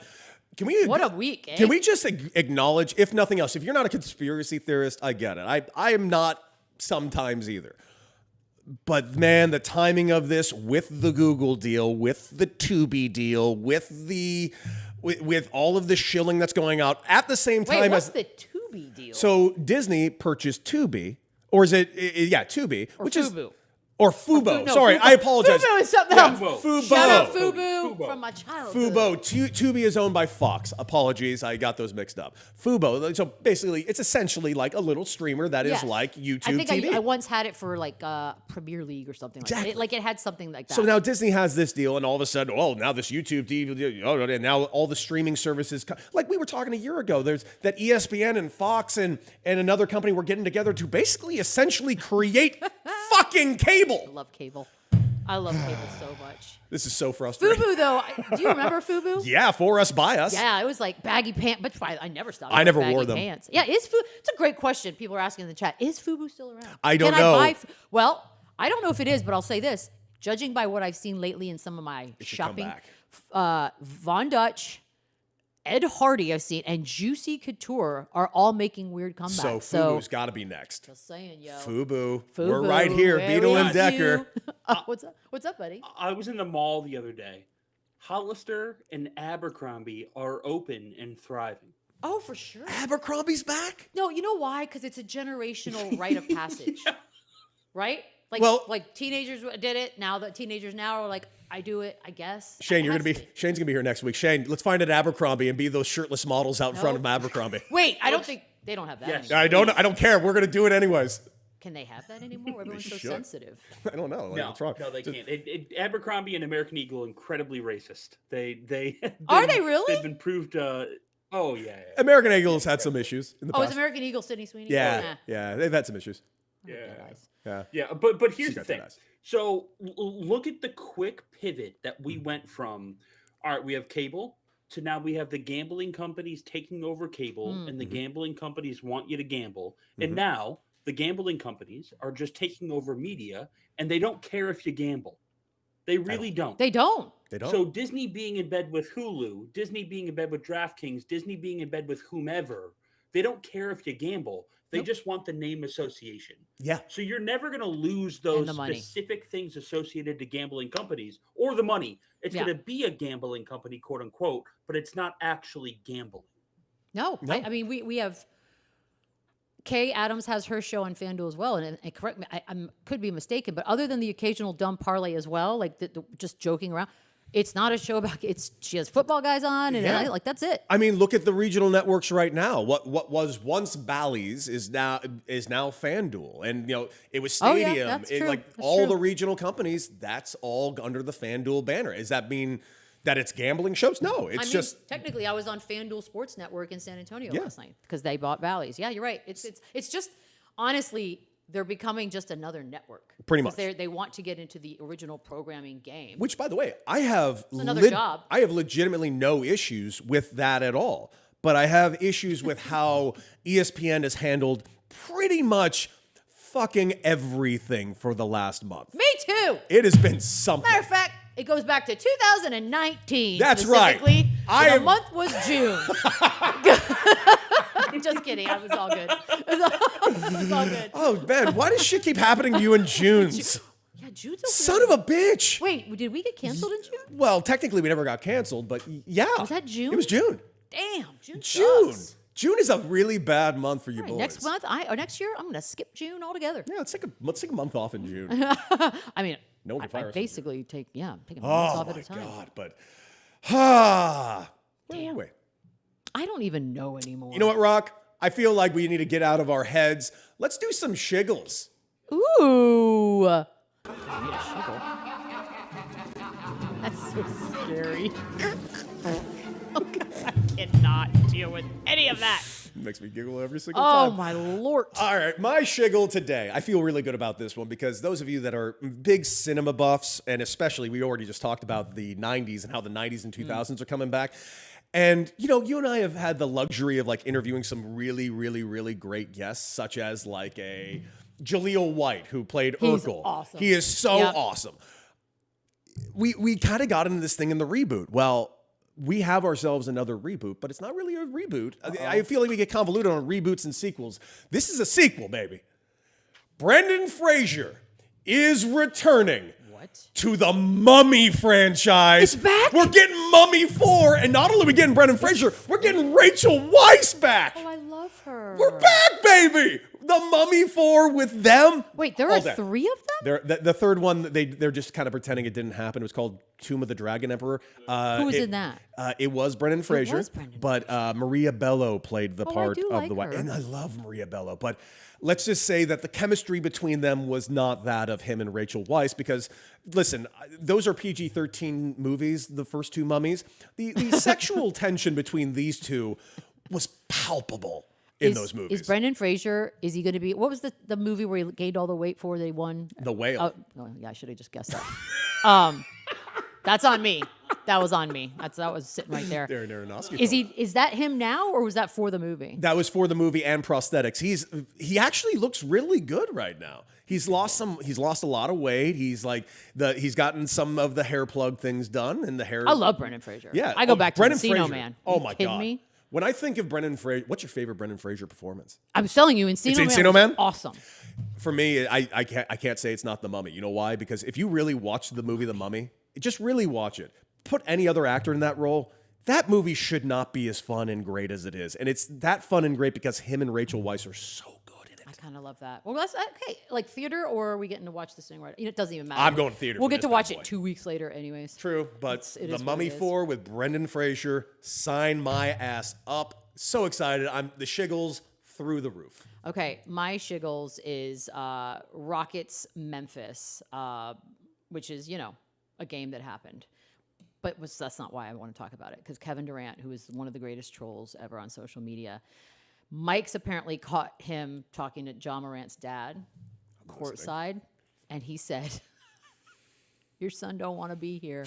Speaker 2: What a week, eh?
Speaker 4: Can we just acknowledge, if nothing else, if you're not a conspiracy theorist, I get it. I am not sometimes either. But man, the timing of this with the Google deal, with the Tubi deal, with all of the shilling that's going out at the same time.
Speaker 2: Wait, what's the Tubi deal?
Speaker 4: So Disney purchased Tubi, or is it Tubi,
Speaker 2: or
Speaker 4: which
Speaker 2: Fubu.
Speaker 4: is or Fubo.
Speaker 2: No,
Speaker 4: Sorry,
Speaker 2: Fubo.
Speaker 4: I apologize.
Speaker 2: Fubo is something else.
Speaker 4: Fubo.
Speaker 2: Shout out Fubu,
Speaker 1: Fubo.
Speaker 2: from my childhood.
Speaker 4: Fubo. Tubi is owned by Fox. Apologies, I got those mixed up. Fubo. So basically, it's essentially like a little streamer that is like YouTube
Speaker 2: I think
Speaker 4: TV.
Speaker 2: I once had it for like Premier League or something
Speaker 4: Exactly.
Speaker 2: like that. It had something like that.
Speaker 4: So now Disney has this deal, and all of a sudden, now this YouTube TV, and now all the streaming services, like we were talking a year ago, there's that ESPN and Fox and another company were getting together to basically essentially create fucking cable.
Speaker 2: I love cable so much.
Speaker 4: This is so frustrating.
Speaker 2: Fubu, though, do you remember Fubu?
Speaker 4: Yeah, for us, by us.
Speaker 2: Yeah, it was like baggy pants, but I never stopped.
Speaker 4: I never
Speaker 2: baggy
Speaker 4: wore them.
Speaker 2: Pants. Yeah, it's a great question. People are asking in the chat. Is Fubu still around?
Speaker 4: I don't
Speaker 2: Can
Speaker 4: know.
Speaker 2: Well, I don't know if it is, but I'll say this. Judging by what I've seen lately in some of my
Speaker 4: should come
Speaker 2: shopping,
Speaker 4: back.
Speaker 2: Von Dutch, Ed Hardy I've seen, and Juicy Couture are all making weird comebacks.
Speaker 4: So Fubu's got to be next.
Speaker 2: Just saying, yo.
Speaker 4: Fubu. We're right here,
Speaker 2: where
Speaker 4: Beadle and
Speaker 2: is
Speaker 4: Decker.
Speaker 2: you? What's up? What's up, buddy?
Speaker 1: I was in the mall the other day. Hollister and Abercrombie are open and thriving.
Speaker 2: Oh, for sure.
Speaker 4: Abercrombie's back?
Speaker 2: No, you know why? Because it's a generational rite of passage, right? Like teenagers did it. Now the teenagers now are like, I do it, I guess.
Speaker 4: Shane, Shane's gonna be here next week. Shane, let's find an Abercrombie and be those shirtless models out in front of Abercrombie.
Speaker 2: Wait, I don't think they don't have that
Speaker 1: Yes.
Speaker 2: anymore.
Speaker 4: I don't care. We're gonna do it anyways.
Speaker 2: Can they have that anymore? Everyone's so
Speaker 4: should.
Speaker 2: sensitive.
Speaker 4: I don't know.
Speaker 1: No,
Speaker 4: What's wrong?
Speaker 1: no, they can't. Abercrombie and American Eagle incredibly racist. They
Speaker 2: Are they really?
Speaker 1: They've been proved. Oh yeah.
Speaker 4: American Eagle has had some issues in the
Speaker 2: Oh,
Speaker 4: past.
Speaker 2: is American Eagle Sydney Sweeney?
Speaker 4: Yeah, they've had some issues.
Speaker 1: Yeah.
Speaker 4: Yeah.
Speaker 1: Yeah, but here's
Speaker 4: She's
Speaker 1: the
Speaker 4: got
Speaker 1: thing.
Speaker 4: that eyes.
Speaker 1: So look at the quick pivot that we went from. All right, we have cable to now we have the gambling companies taking over cable, and the gambling companies want you to gamble, and now the gambling companies are just taking over media, and they don't care if you gamble. They really don't.
Speaker 2: They don't.
Speaker 4: They don't.
Speaker 1: So Disney being in bed with Hulu, Disney being in bed with DraftKings, Disney being in bed with whomever, they don't care if you gamble. They just want the name association.
Speaker 4: Yeah.
Speaker 1: So you're never going to lose those
Speaker 2: the money.
Speaker 1: specific things associated to gambling companies or the money. It's going to be a gambling company, quote unquote, but it's not actually gambling.
Speaker 2: No. I mean, we have Kay Adams has her show on FanDuel as well, and correct me, I could be mistaken, but other than the occasional dumb parlay as well, like just joking around, it's not a show about. She has football guys on, and like that's it.
Speaker 4: I mean, look at the regional networks right now. What was once Bally's is now FanDuel, and it was Stadium.
Speaker 2: That's true.
Speaker 4: Like
Speaker 2: That's
Speaker 4: all
Speaker 2: true.
Speaker 4: the regional companies, that's all under the FanDuel banner. Does that mean that it's gambling shows? No, it's just
Speaker 2: technically I was on FanDuel Sports Network in San Antonio last night because they bought Bally's. Yeah, you're right. It's just honestly. They're becoming just another network.
Speaker 4: Pretty much.
Speaker 2: They want to get into the original programming game.
Speaker 4: Which, by the way, I have
Speaker 2: another job.
Speaker 4: I have legitimately no issues with that at all. But I have issues with how ESPN has handled pretty much fucking everything for the last month.
Speaker 2: Me too.
Speaker 4: It has been something.
Speaker 2: Matter of fact, it goes back to 2019.
Speaker 4: That's right.
Speaker 2: Specifically, the month was June. Just kidding. It was all good. It was all good.
Speaker 4: Oh, man, why does shit keep happening to you in June's?
Speaker 2: Yeah, June's okay.
Speaker 4: Son of a bitch.
Speaker 2: Wait, did we get canceled in June?
Speaker 4: Well, technically we never got canceled, but yeah.
Speaker 2: Was that June?
Speaker 4: It was June.
Speaker 2: Damn, June.
Speaker 4: June.
Speaker 2: Sucks.
Speaker 4: June is a really bad month for you boys.
Speaker 2: Next month, or next year, I'm going to skip June altogether.
Speaker 4: Yeah, let's take a month off in June.
Speaker 2: I mean,
Speaker 4: No one can fire
Speaker 2: I
Speaker 4: us in
Speaker 2: basically take a month off at a time.
Speaker 4: Oh, my God, but...
Speaker 2: Damn.
Speaker 4: Wait.
Speaker 2: I don't even know anymore.
Speaker 4: You know what, Rock? I feel like we need to get out of our heads. Let's do some Shiggles.
Speaker 2: Ooh. I need a Shiggle. That's so scary. Oh, God, I cannot deal with any of that.
Speaker 4: Makes me giggle every single time.
Speaker 2: Oh, my Lord.
Speaker 4: All right, my Shiggle today. I feel really good about this one because those of you that are big cinema buffs, and especially we already just talked about the 90s and how the 90s and 2000s are coming back. And, you and I have had the luxury of like interviewing some really, really, really great guests, such as like a Jaleel White, who played
Speaker 2: He's
Speaker 4: Urkel.
Speaker 2: awesome.
Speaker 4: He is so awesome. We kind of got into this thing in the reboot. Well, we have ourselves another reboot, but it's not really a reboot. I feel like we get convoluted on reboots and sequels. This is a sequel, baby. Brendan Fraser is returning to the Mummy franchise.
Speaker 2: It's back?
Speaker 4: We're getting Mummy 4, and not only are we getting Brendan Fraser, we're getting Rachel Weisz back.
Speaker 2: Oh, I love her.
Speaker 4: We're back, baby. The Mummy 4 with them.
Speaker 2: Wait, there are 3 of them?
Speaker 4: The third one, they're just kind of pretending it didn't happen. It was called Tomb of the Dragon Emperor.
Speaker 2: Who was in that?
Speaker 4: It was Brendan Fraser. But Maria Bello played the part of
Speaker 2: like
Speaker 4: the wife.
Speaker 2: her.
Speaker 4: And I love Maria Bello. But let's just say that the chemistry between them was not that of him and Rachel Weisz because, listen, those are PG-13 movies, the first 2 Mummies. The sexual tension between these two was palpable. In those movies.
Speaker 2: Is Brendan Fraser, is he going to be, what was the movie where he gained all the weight for that he won?
Speaker 4: The Whale.
Speaker 2: Oh, yeah, I should have just guessed that. That's on me. That was on me. That was sitting right there.
Speaker 4: Darren Aronofsky.
Speaker 2: Is that him now or was that for the movie?
Speaker 4: That was for the movie and prosthetics. He actually looks really good right now. He's lost a lot of weight. He's gotten some of the hair plug things done and the hair.
Speaker 2: I love Brendan Fraser.
Speaker 4: Yeah.
Speaker 2: I go back to
Speaker 4: Brendan
Speaker 2: Encino
Speaker 4: Fraser.
Speaker 2: Man.
Speaker 4: Oh
Speaker 2: you
Speaker 4: my
Speaker 2: kidding
Speaker 4: God.
Speaker 2: Me?
Speaker 4: When I think of Brendan Fraser, what's your favorite Brendan Fraser performance?
Speaker 2: I'm telling you, Encino Man.
Speaker 4: Encino Man?
Speaker 2: Awesome.
Speaker 4: For me, I can't say it's not The Mummy. You know why? Because if you really watch the movie The Mummy, just really watch it. Put any other actor in that role. That movie should not be as fun and great as it is. And it's that fun and great because him and Rachel Weisz are so good in it.
Speaker 2: I kind of love that. Well, that's okay. Like theater, or are we getting to watch this thing right? It doesn't even matter.
Speaker 4: I'm going to theater.
Speaker 2: We'll
Speaker 4: for
Speaker 2: get
Speaker 4: this
Speaker 2: to watch
Speaker 4: bad boy.
Speaker 2: it 2 weeks later, anyways.
Speaker 4: True, but
Speaker 2: It
Speaker 4: The
Speaker 2: is what
Speaker 4: Mummy
Speaker 2: it is.
Speaker 4: 4 with Brendan Fraser, sign my ass up. So excited. I'm the Shiggles through the roof.
Speaker 2: Okay, my Shiggles is Rockets Memphis, which is, a game that happened. But that's not why I want to talk about it, because Kevin Durant, who is one of the greatest trolls ever on social media, Mike's apparently caught him talking to John Morant's dad courtside, and he said, your son don't want to be here,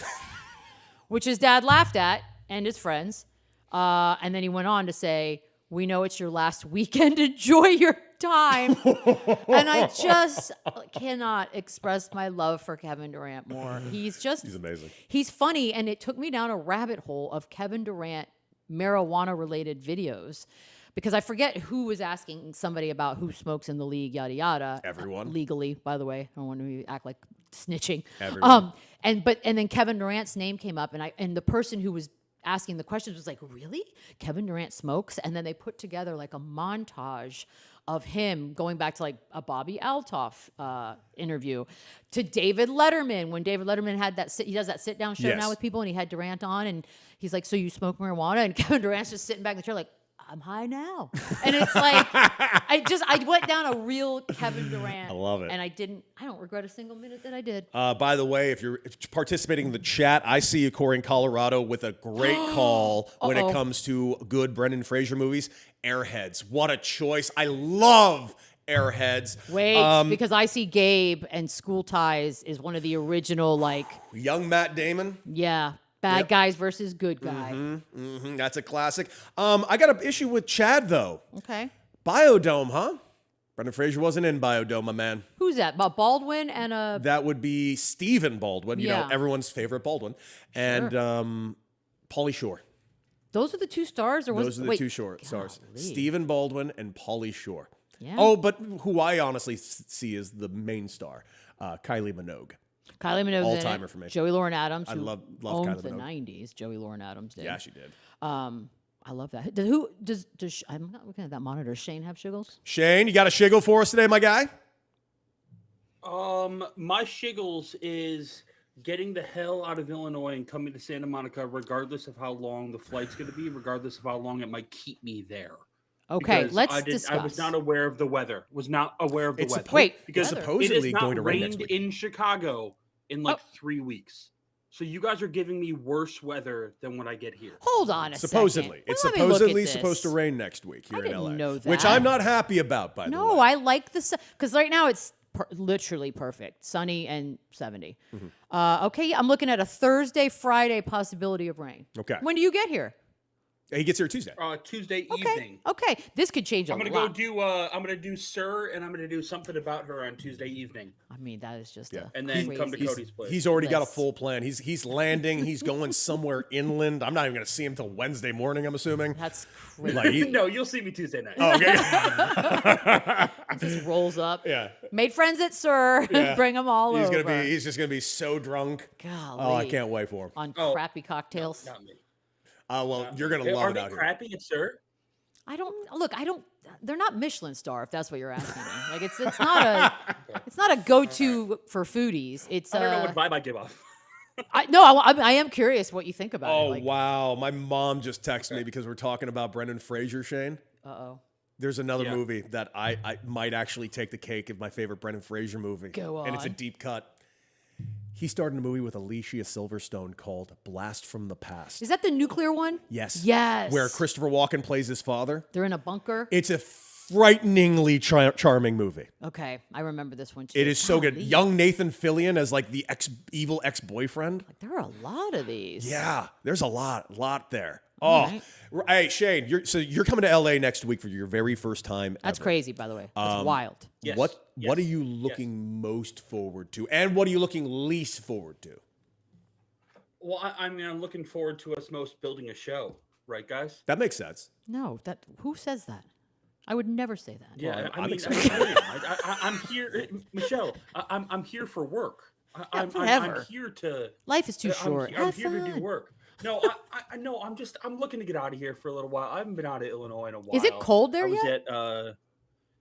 Speaker 2: which his dad laughed at, and his friends. And then he went on to say, we know it's your last weekend. Enjoy your time. And I just cannot express my love for Kevin Durant more. He's
Speaker 4: amazing.
Speaker 2: He's funny. And it took me down a rabbit hole of Kevin Durant marijuana related videos because I forget who was asking somebody about who smokes in the league, yada, yada.
Speaker 4: Everyone.
Speaker 2: Legally, by the way. I don't want to act like snitching.
Speaker 4: Everyone.
Speaker 2: And then Kevin Durant's name came up and the person who was asking the questions was like, really? Kevin Durant smokes? And then they put together like a montage of him going back to like a Bobby Altoff interview to David Letterman when David Letterman had he does that sit down show now with people and he had Durant on and he's like, so you smoke marijuana? And Kevin Durant's just sitting back in the chair like, I'm high now. And it's like, I went down a real Kevin Durant.
Speaker 4: I love it.
Speaker 2: And I don't regret a single minute that I did.
Speaker 4: By the way, if you're participating in the chat, I see you, Corey in Colorado, with a great call when it comes to good Brendan Fraser movies. Airheads. What a choice. I love Airheads.
Speaker 2: Wait, because I see Gabe and School Ties is one of the original, like...
Speaker 4: Young Matt Damon.
Speaker 2: Yeah. Bad guys versus good guy.
Speaker 4: That's a classic. I got an issue with Chad, though.
Speaker 2: Okay.
Speaker 4: Biodome, huh? Brendan Fraser wasn't in Biodome, my man.
Speaker 2: Who's that? Baldwin and a...
Speaker 4: That would be Stephen Baldwin, you know, everyone's favorite Baldwin. And Pauly Shore.
Speaker 2: Those are the two stars?
Speaker 4: Those are the two stars. Stephen Baldwin and Pauly Shore.
Speaker 2: Yeah.
Speaker 4: Oh, but who I honestly see as the main star, Kylie Minogue.
Speaker 2: Kylie Minogue,
Speaker 4: all-timer for me.
Speaker 2: Joey Lauren Adams,
Speaker 4: I
Speaker 2: who
Speaker 4: love
Speaker 2: owned
Speaker 4: Kylie
Speaker 2: the
Speaker 4: Minogue.
Speaker 2: 90s. Joey Lauren Adams did.
Speaker 4: Yeah, she did.
Speaker 2: I love that. I'm not looking at that monitor. Does Shane have Shiggles?
Speaker 4: Shane, you got a Shiggle for us today, my guy?
Speaker 1: My Shiggles is getting the hell out of Illinois and coming to Santa Monica, regardless of how long the flight's going to be, regardless of how long it might keep me there.
Speaker 2: Okay,
Speaker 1: Because
Speaker 2: let's discuss.
Speaker 1: I was not aware of the weather. Was not aware of the weather.
Speaker 4: Because
Speaker 2: weather.
Speaker 4: supposedly
Speaker 1: it has not
Speaker 4: going to rain
Speaker 1: rained
Speaker 4: next week.
Speaker 1: in Chicago in 3 weeks. So you guys are giving me worse weather than when I get here.
Speaker 2: Hold on a
Speaker 4: Supposedly.
Speaker 2: second.
Speaker 4: It's
Speaker 2: Let me look at
Speaker 4: supposedly
Speaker 2: this.
Speaker 4: supposed to rain next week here
Speaker 2: I
Speaker 4: in
Speaker 2: didn't
Speaker 4: LA.
Speaker 2: know
Speaker 4: Which
Speaker 2: that.
Speaker 4: I'm not happy about, by the way.
Speaker 2: No, I like this because right now it's literally perfect, sunny and 70. Okay, I'm looking at a Thursday, Friday possibility of rain.
Speaker 4: Okay.
Speaker 2: When do you get here?
Speaker 4: He gets here Tuesday.
Speaker 1: Tuesday
Speaker 2: Okay.
Speaker 1: evening.
Speaker 2: Okay, this could change a
Speaker 1: I'm
Speaker 2: lot.
Speaker 1: gonna go do. I'm gonna do Sir, and I'm gonna do something about her on Tuesday evening,
Speaker 2: I mean, that is just
Speaker 1: and then come to
Speaker 2: crazy.
Speaker 1: Cody's place.
Speaker 4: He's already got a
Speaker 2: List.
Speaker 4: full plan. He's landing. He's going somewhere inland. I'm not even going to see him till Wednesday morning, I'm assuming.
Speaker 2: That's crazy.
Speaker 4: Like,
Speaker 1: No, you'll see me Tuesday night.
Speaker 4: oh, okay.
Speaker 2: Just rolls up.
Speaker 4: Yeah.
Speaker 2: Made friends at Sir.
Speaker 4: Yeah.
Speaker 2: Bring them all
Speaker 4: He's
Speaker 2: over.
Speaker 4: He's just gonna be so drunk.
Speaker 2: Golly.
Speaker 4: Oh, I can't wait for him.
Speaker 2: On crappy cocktails.
Speaker 1: Not me.
Speaker 4: Well, you're gonna
Speaker 1: Are
Speaker 4: love it
Speaker 1: they
Speaker 4: out here.
Speaker 1: crappy at Sir?
Speaker 2: I don't. They're not Michelin star, if that's what you're asking me. Like it's not a go-to for foodies. It's
Speaker 1: I don't know what vibe I give off.
Speaker 2: I am curious what you think about
Speaker 4: Oh
Speaker 2: it. Like,
Speaker 4: wow, my mom just texted me because we're talking about Brendan Fraser. Shane,
Speaker 2: uh-oh.
Speaker 4: there's another
Speaker 1: Yeah.
Speaker 4: movie that I might actually take the cake of my favorite Brendan Fraser movie.
Speaker 2: Go
Speaker 4: And it's a
Speaker 2: on.
Speaker 4: deep cut. He starred in a movie with Alicia Silverstone called Blast from the Past.
Speaker 2: Is that the nuclear one?
Speaker 4: Yes.
Speaker 2: Yes.
Speaker 4: Where Christopher Walken plays his father.
Speaker 2: They're in a bunker.
Speaker 4: It's a frighteningly charming movie.
Speaker 2: Okay, I remember this one too.
Speaker 4: It is so good.
Speaker 2: Golly.
Speaker 4: Young Nathan Fillion as like the evil ex-boyfriend.
Speaker 2: There are a lot of these.
Speaker 4: Yeah, there's a lot there. Oh, hey Shane, you're coming to LA next week for your very first time.
Speaker 2: That's
Speaker 4: ever.
Speaker 2: crazy, by the way. That's wild.
Speaker 1: Yes.
Speaker 4: What
Speaker 1: Yes.
Speaker 4: are you looking most forward to, and what are you looking least forward to?
Speaker 1: Well, I mean, I'm looking forward to us most building a show, right, guys?
Speaker 4: That makes sense.
Speaker 2: No, who says that? I would never say that.
Speaker 1: Yeah,
Speaker 4: Well,
Speaker 1: I
Speaker 4: I'm
Speaker 1: mean,
Speaker 4: excited.
Speaker 1: I'm here, Michelle. I'm here for work. I'm
Speaker 2: whatever.
Speaker 1: here to.
Speaker 2: Life is too short.
Speaker 1: I'm
Speaker 2: Have
Speaker 1: here to do
Speaker 2: fun.
Speaker 1: work. No, I know. I'm looking to get out of here for a little while. I haven't been out of Illinois in a while.
Speaker 2: Is it cold there
Speaker 1: I was
Speaker 2: yet?
Speaker 1: at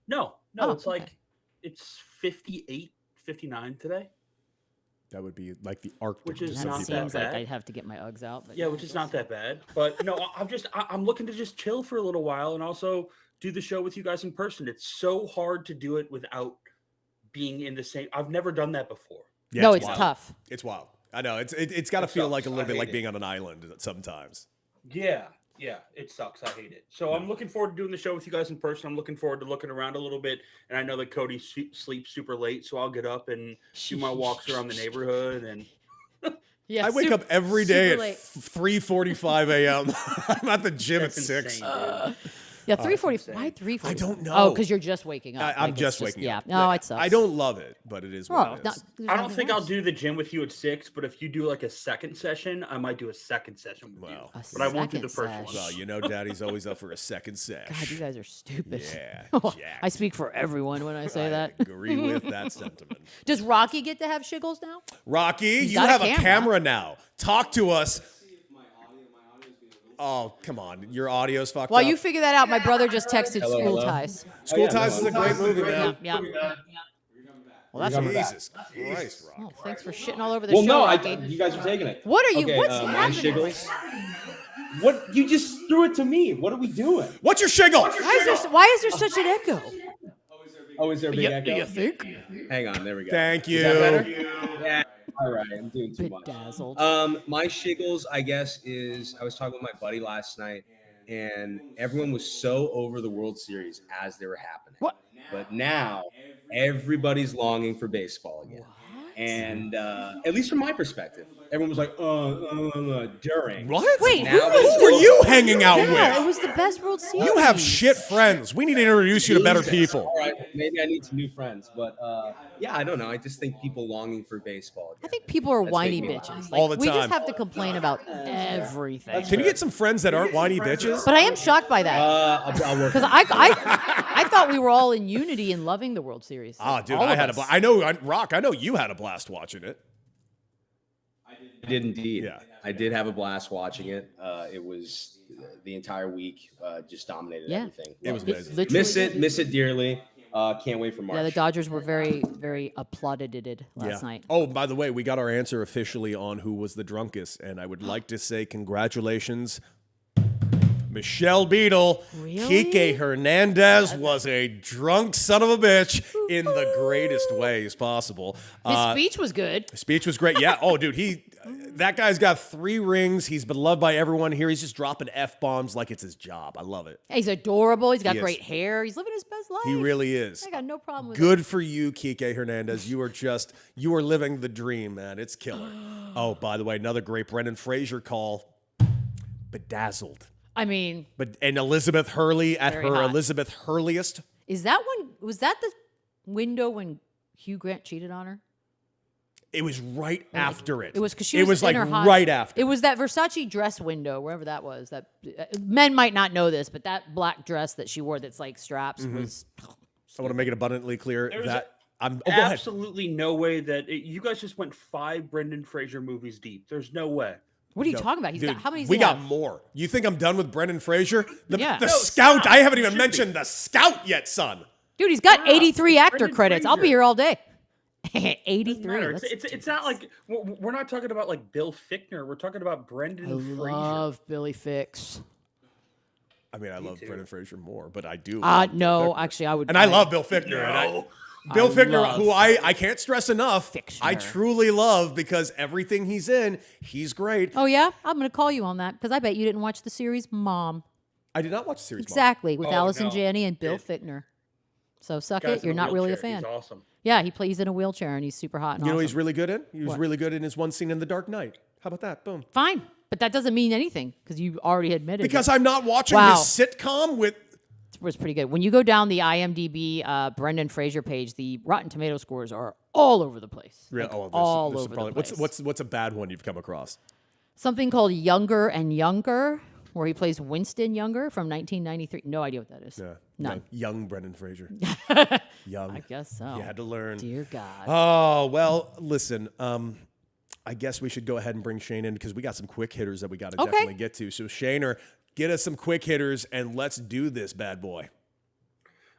Speaker 1: no,
Speaker 2: Oh,
Speaker 1: it's
Speaker 2: okay.
Speaker 1: like it's 58, 59 today.
Speaker 4: That would be like the Arctic.
Speaker 1: Which is
Speaker 4: to
Speaker 2: That
Speaker 4: some
Speaker 1: not
Speaker 4: people.
Speaker 2: seems like
Speaker 1: bad.
Speaker 2: I'd have to get my Uggs out. But
Speaker 1: Yeah, which is not that bad. But no, I'm looking to just chill for a little while and also do the show with you guys in person. It's so hard to do it without being in the same. I've never done that before.
Speaker 4: Yeah,
Speaker 2: no, it's
Speaker 4: wild.
Speaker 2: tough.
Speaker 4: It's wild. I know. It's got to
Speaker 1: It
Speaker 4: feel
Speaker 1: sucks.
Speaker 4: like a little
Speaker 1: I
Speaker 4: bit
Speaker 1: hate
Speaker 4: like
Speaker 1: it.
Speaker 4: being on an island sometimes.
Speaker 1: Yeah, it sucks. I hate it. So I'm looking forward to doing the show with you guys in person. I'm looking forward to looking around a little bit. And I know that Cody sleeps super late, so I'll get up and do my walks around the neighborhood. And
Speaker 2: Yeah,
Speaker 4: I wake up every day at 3:45 a.m. I'm at the gym at
Speaker 1: that's
Speaker 4: 6.
Speaker 1: insane, dude.
Speaker 2: Yeah, 3:40.
Speaker 1: insane.
Speaker 2: Why 3:40?
Speaker 4: I don't know.
Speaker 2: Oh, because you're just waking up.
Speaker 4: I'm
Speaker 2: Like,
Speaker 4: just
Speaker 2: it's
Speaker 4: waking
Speaker 2: yeah.
Speaker 4: up.
Speaker 2: No, it sucks.
Speaker 4: I don't love it, but it is what
Speaker 2: Oh,
Speaker 4: it is.
Speaker 2: there's
Speaker 1: I don't
Speaker 2: nothing
Speaker 1: think I'll
Speaker 2: worse.
Speaker 1: do the gym with you at 6, but if you do like a second session, I might do a second session with you.
Speaker 4: Wow.
Speaker 2: A
Speaker 1: But I won't do the
Speaker 2: second
Speaker 1: first one.
Speaker 2: sesh.
Speaker 4: Well, you know, Daddy's always up for a second sesh.
Speaker 2: God, you guys are stupid.
Speaker 4: Yeah,
Speaker 2: I
Speaker 4: jacked.
Speaker 2: speak for everyone when I say that.
Speaker 4: Agree with that sentiment.
Speaker 2: Does Rocky get to have Shiggles now?
Speaker 4: Rocky,
Speaker 2: He's
Speaker 4: you
Speaker 2: got a
Speaker 4: have a
Speaker 2: camera.
Speaker 4: camera now. Talk to us. Oh, come on. Your audio's fucked
Speaker 2: While
Speaker 4: up.
Speaker 2: you figure that out, my brother just texted School
Speaker 5: hello.
Speaker 2: Ties.
Speaker 4: School Ties is a great movie, man.
Speaker 2: Yeah. Well, that's
Speaker 4: Jesus Christ, Rock.
Speaker 2: oh, thanks for shitting all over the
Speaker 5: Well,
Speaker 2: show,
Speaker 5: no,
Speaker 2: Rocky.
Speaker 5: you guys are taking it.
Speaker 2: What are you?
Speaker 5: Okay,
Speaker 2: What's
Speaker 5: my
Speaker 2: happening?
Speaker 5: Shiggles. What? You just threw it to me. What are we doing?
Speaker 4: What's your shiggle?
Speaker 2: Why is there such an echo?
Speaker 5: Oh, is there a big echo?
Speaker 2: You think?
Speaker 5: Hang on, there we go.
Speaker 4: Thank you.
Speaker 5: Is that better? Yeah. All right, I'm doing too much.
Speaker 2: Bedazzled.
Speaker 5: My Shiggles, I guess, is I was talking with my buddy last night, and everyone was so over the World Series as they were happening.
Speaker 2: What?
Speaker 5: But now everybody's longing for baseball again. And at least from my perspective, everyone was like, during.
Speaker 4: What?
Speaker 2: Wait,
Speaker 5: Now
Speaker 2: who
Speaker 5: it's-
Speaker 2: was
Speaker 4: Who were you hanging out
Speaker 2: Yeah, it
Speaker 4: with?
Speaker 2: was the best World Series.
Speaker 4: You have shit friends. We need to introduce you to better people.
Speaker 5: All right, maybe I need some new friends, but yeah, I don't know. I just think people longing for baseball again.
Speaker 2: I think people are
Speaker 5: That's
Speaker 2: whiny
Speaker 5: making me
Speaker 2: bitches.
Speaker 4: All the
Speaker 2: We just
Speaker 4: time.
Speaker 2: have to complain about everything.
Speaker 4: Can you get some friends that aren't whiny bitches?
Speaker 2: But I am shocked by that
Speaker 5: I'll work.
Speaker 2: because I thought we were all in unity and loving the World Series.
Speaker 4: Ah, dude,
Speaker 2: All
Speaker 4: I
Speaker 2: of
Speaker 4: had a
Speaker 2: us.
Speaker 4: blast. I know, Rock, I know you had a blast watching it.
Speaker 5: I did indeed.
Speaker 4: Yeah.
Speaker 5: I did have a blast watching it. It was the entire week. Just dominated
Speaker 2: Yeah.
Speaker 5: everything.
Speaker 4: It was
Speaker 5: Loved
Speaker 4: amazing.
Speaker 2: Literally
Speaker 5: Miss it dearly. Can't wait for March.
Speaker 2: Yeah, the Dodgers were very, very applauded last night.
Speaker 4: Oh, by the way, we got our answer officially on who was the drunkest, and I would like to say congratulations. Michelle Beadle.
Speaker 2: Really?
Speaker 4: Kike Hernandez was a drunk son of a bitch in the greatest ways possible.
Speaker 2: His speech was good.
Speaker 4: Speech was great. Yeah. Oh, dude, that guy's got 3 rings. He's been loved by everyone here. He's just dropping F-bombs like it's his job. I love it.
Speaker 2: He's adorable. He's got
Speaker 4: He is.
Speaker 2: great hair. He's living his best life.
Speaker 4: He really is.
Speaker 2: I got no problem with it.
Speaker 4: Good for you, Kike Hernandez. You are living the dream, man. It's killer. Oh, by the way, another great Brendan Fraser call. Bedazzled.
Speaker 2: I mean,
Speaker 4: And Elizabeth Hurley at
Speaker 2: Very
Speaker 4: her
Speaker 2: hot.
Speaker 4: Elizabeth Hurleyest.
Speaker 2: was that the window when Hugh Grant cheated on her?
Speaker 4: It was right after it.
Speaker 2: It was because she
Speaker 4: It
Speaker 2: was
Speaker 4: was
Speaker 2: in
Speaker 4: like
Speaker 2: her
Speaker 4: right after.
Speaker 2: It was that Versace dress window, wherever that was. That men might not know this, but that black dress that she wore that's like straps was.
Speaker 4: I want to make it abundantly clear
Speaker 1: There's
Speaker 4: that I'm. Oh, go ahead.
Speaker 1: Absolutely no way that you guys just went 5 Brendan Fraser movies deep. There's no way.
Speaker 2: What are you talking about? He's
Speaker 4: Dude,
Speaker 2: got how many? Does
Speaker 4: we
Speaker 2: he
Speaker 4: got
Speaker 2: have?
Speaker 4: more. You think I'm done with Brendan Fraser? The
Speaker 2: Yeah.
Speaker 4: the
Speaker 2: No,
Speaker 4: scout.
Speaker 1: stop.
Speaker 4: I haven't
Speaker 1: You
Speaker 4: even
Speaker 1: should
Speaker 4: mentioned the scout yet, son.
Speaker 2: Dude, he's got
Speaker 1: Stop.
Speaker 2: 83 actor
Speaker 1: Brendan
Speaker 2: credits. I'll be
Speaker 1: Fraser.
Speaker 2: here all day.
Speaker 1: Doesn't
Speaker 2: 83.
Speaker 1: matter.
Speaker 2: That's-
Speaker 1: It's not like we're not talking about like Bill Fichtner. We're talking about Brendan
Speaker 2: I
Speaker 1: Fraser.
Speaker 2: love Billy Fix.
Speaker 4: I mean, I love
Speaker 1: too.
Speaker 4: Brendan Fraser more, but I do. love Bill
Speaker 2: No,
Speaker 4: Fichtner.
Speaker 2: actually, I would.
Speaker 4: And I love Bill Fichtner.
Speaker 1: No.
Speaker 4: Bill
Speaker 2: I
Speaker 4: Fichtner,
Speaker 2: love
Speaker 4: who I can't stress enough, I
Speaker 2: Fichtner.
Speaker 4: truly love because everything he's in, he's great.
Speaker 2: Oh yeah, I'm going to call you on that because I bet you didn't watch the series Mom.
Speaker 4: I did not watch the series. Mom.
Speaker 2: Exactly, with
Speaker 1: Oh,
Speaker 2: Allison
Speaker 1: no.
Speaker 2: Janney and Bill
Speaker 1: It-
Speaker 2: Fichtner. So suck
Speaker 1: Guy's
Speaker 2: it. You're
Speaker 1: in
Speaker 2: not really a
Speaker 1: wheelchair.
Speaker 2: fan.
Speaker 1: He's awesome.
Speaker 2: Yeah, he plays in a wheelchair and he's super hot and
Speaker 4: You know
Speaker 2: awesome.
Speaker 4: what he's really good in? He was
Speaker 2: What?
Speaker 4: really good in his one scene in The Dark Knight. How about that? Boom.
Speaker 2: Fine, but that doesn't mean anything because you already admitted
Speaker 4: Because
Speaker 2: it.
Speaker 4: I'm not watching
Speaker 2: Wow.
Speaker 4: his sitcom with.
Speaker 2: It was pretty good. When you go down the IMDb Brendan Fraser page, the Rotten Tomato scores are all over the place. Like, all
Speaker 4: this is
Speaker 2: over
Speaker 4: probably,
Speaker 2: the place.
Speaker 4: what's a bad one you've come across?
Speaker 2: Something called Younger and Younger, where he plays Winston Younger from 1993. No idea what that is.
Speaker 4: Yeah,
Speaker 2: None.
Speaker 4: Young Brendan Fraser. Young.
Speaker 2: I guess so.
Speaker 4: You had to learn.
Speaker 2: Dear God.
Speaker 4: Oh well, listen. I guess we should go ahead and bring Shane in because we got some quick hitters that we got to
Speaker 2: Okay.
Speaker 4: definitely get to. So Shaner, get us some quick hitters and let's do this bad boy.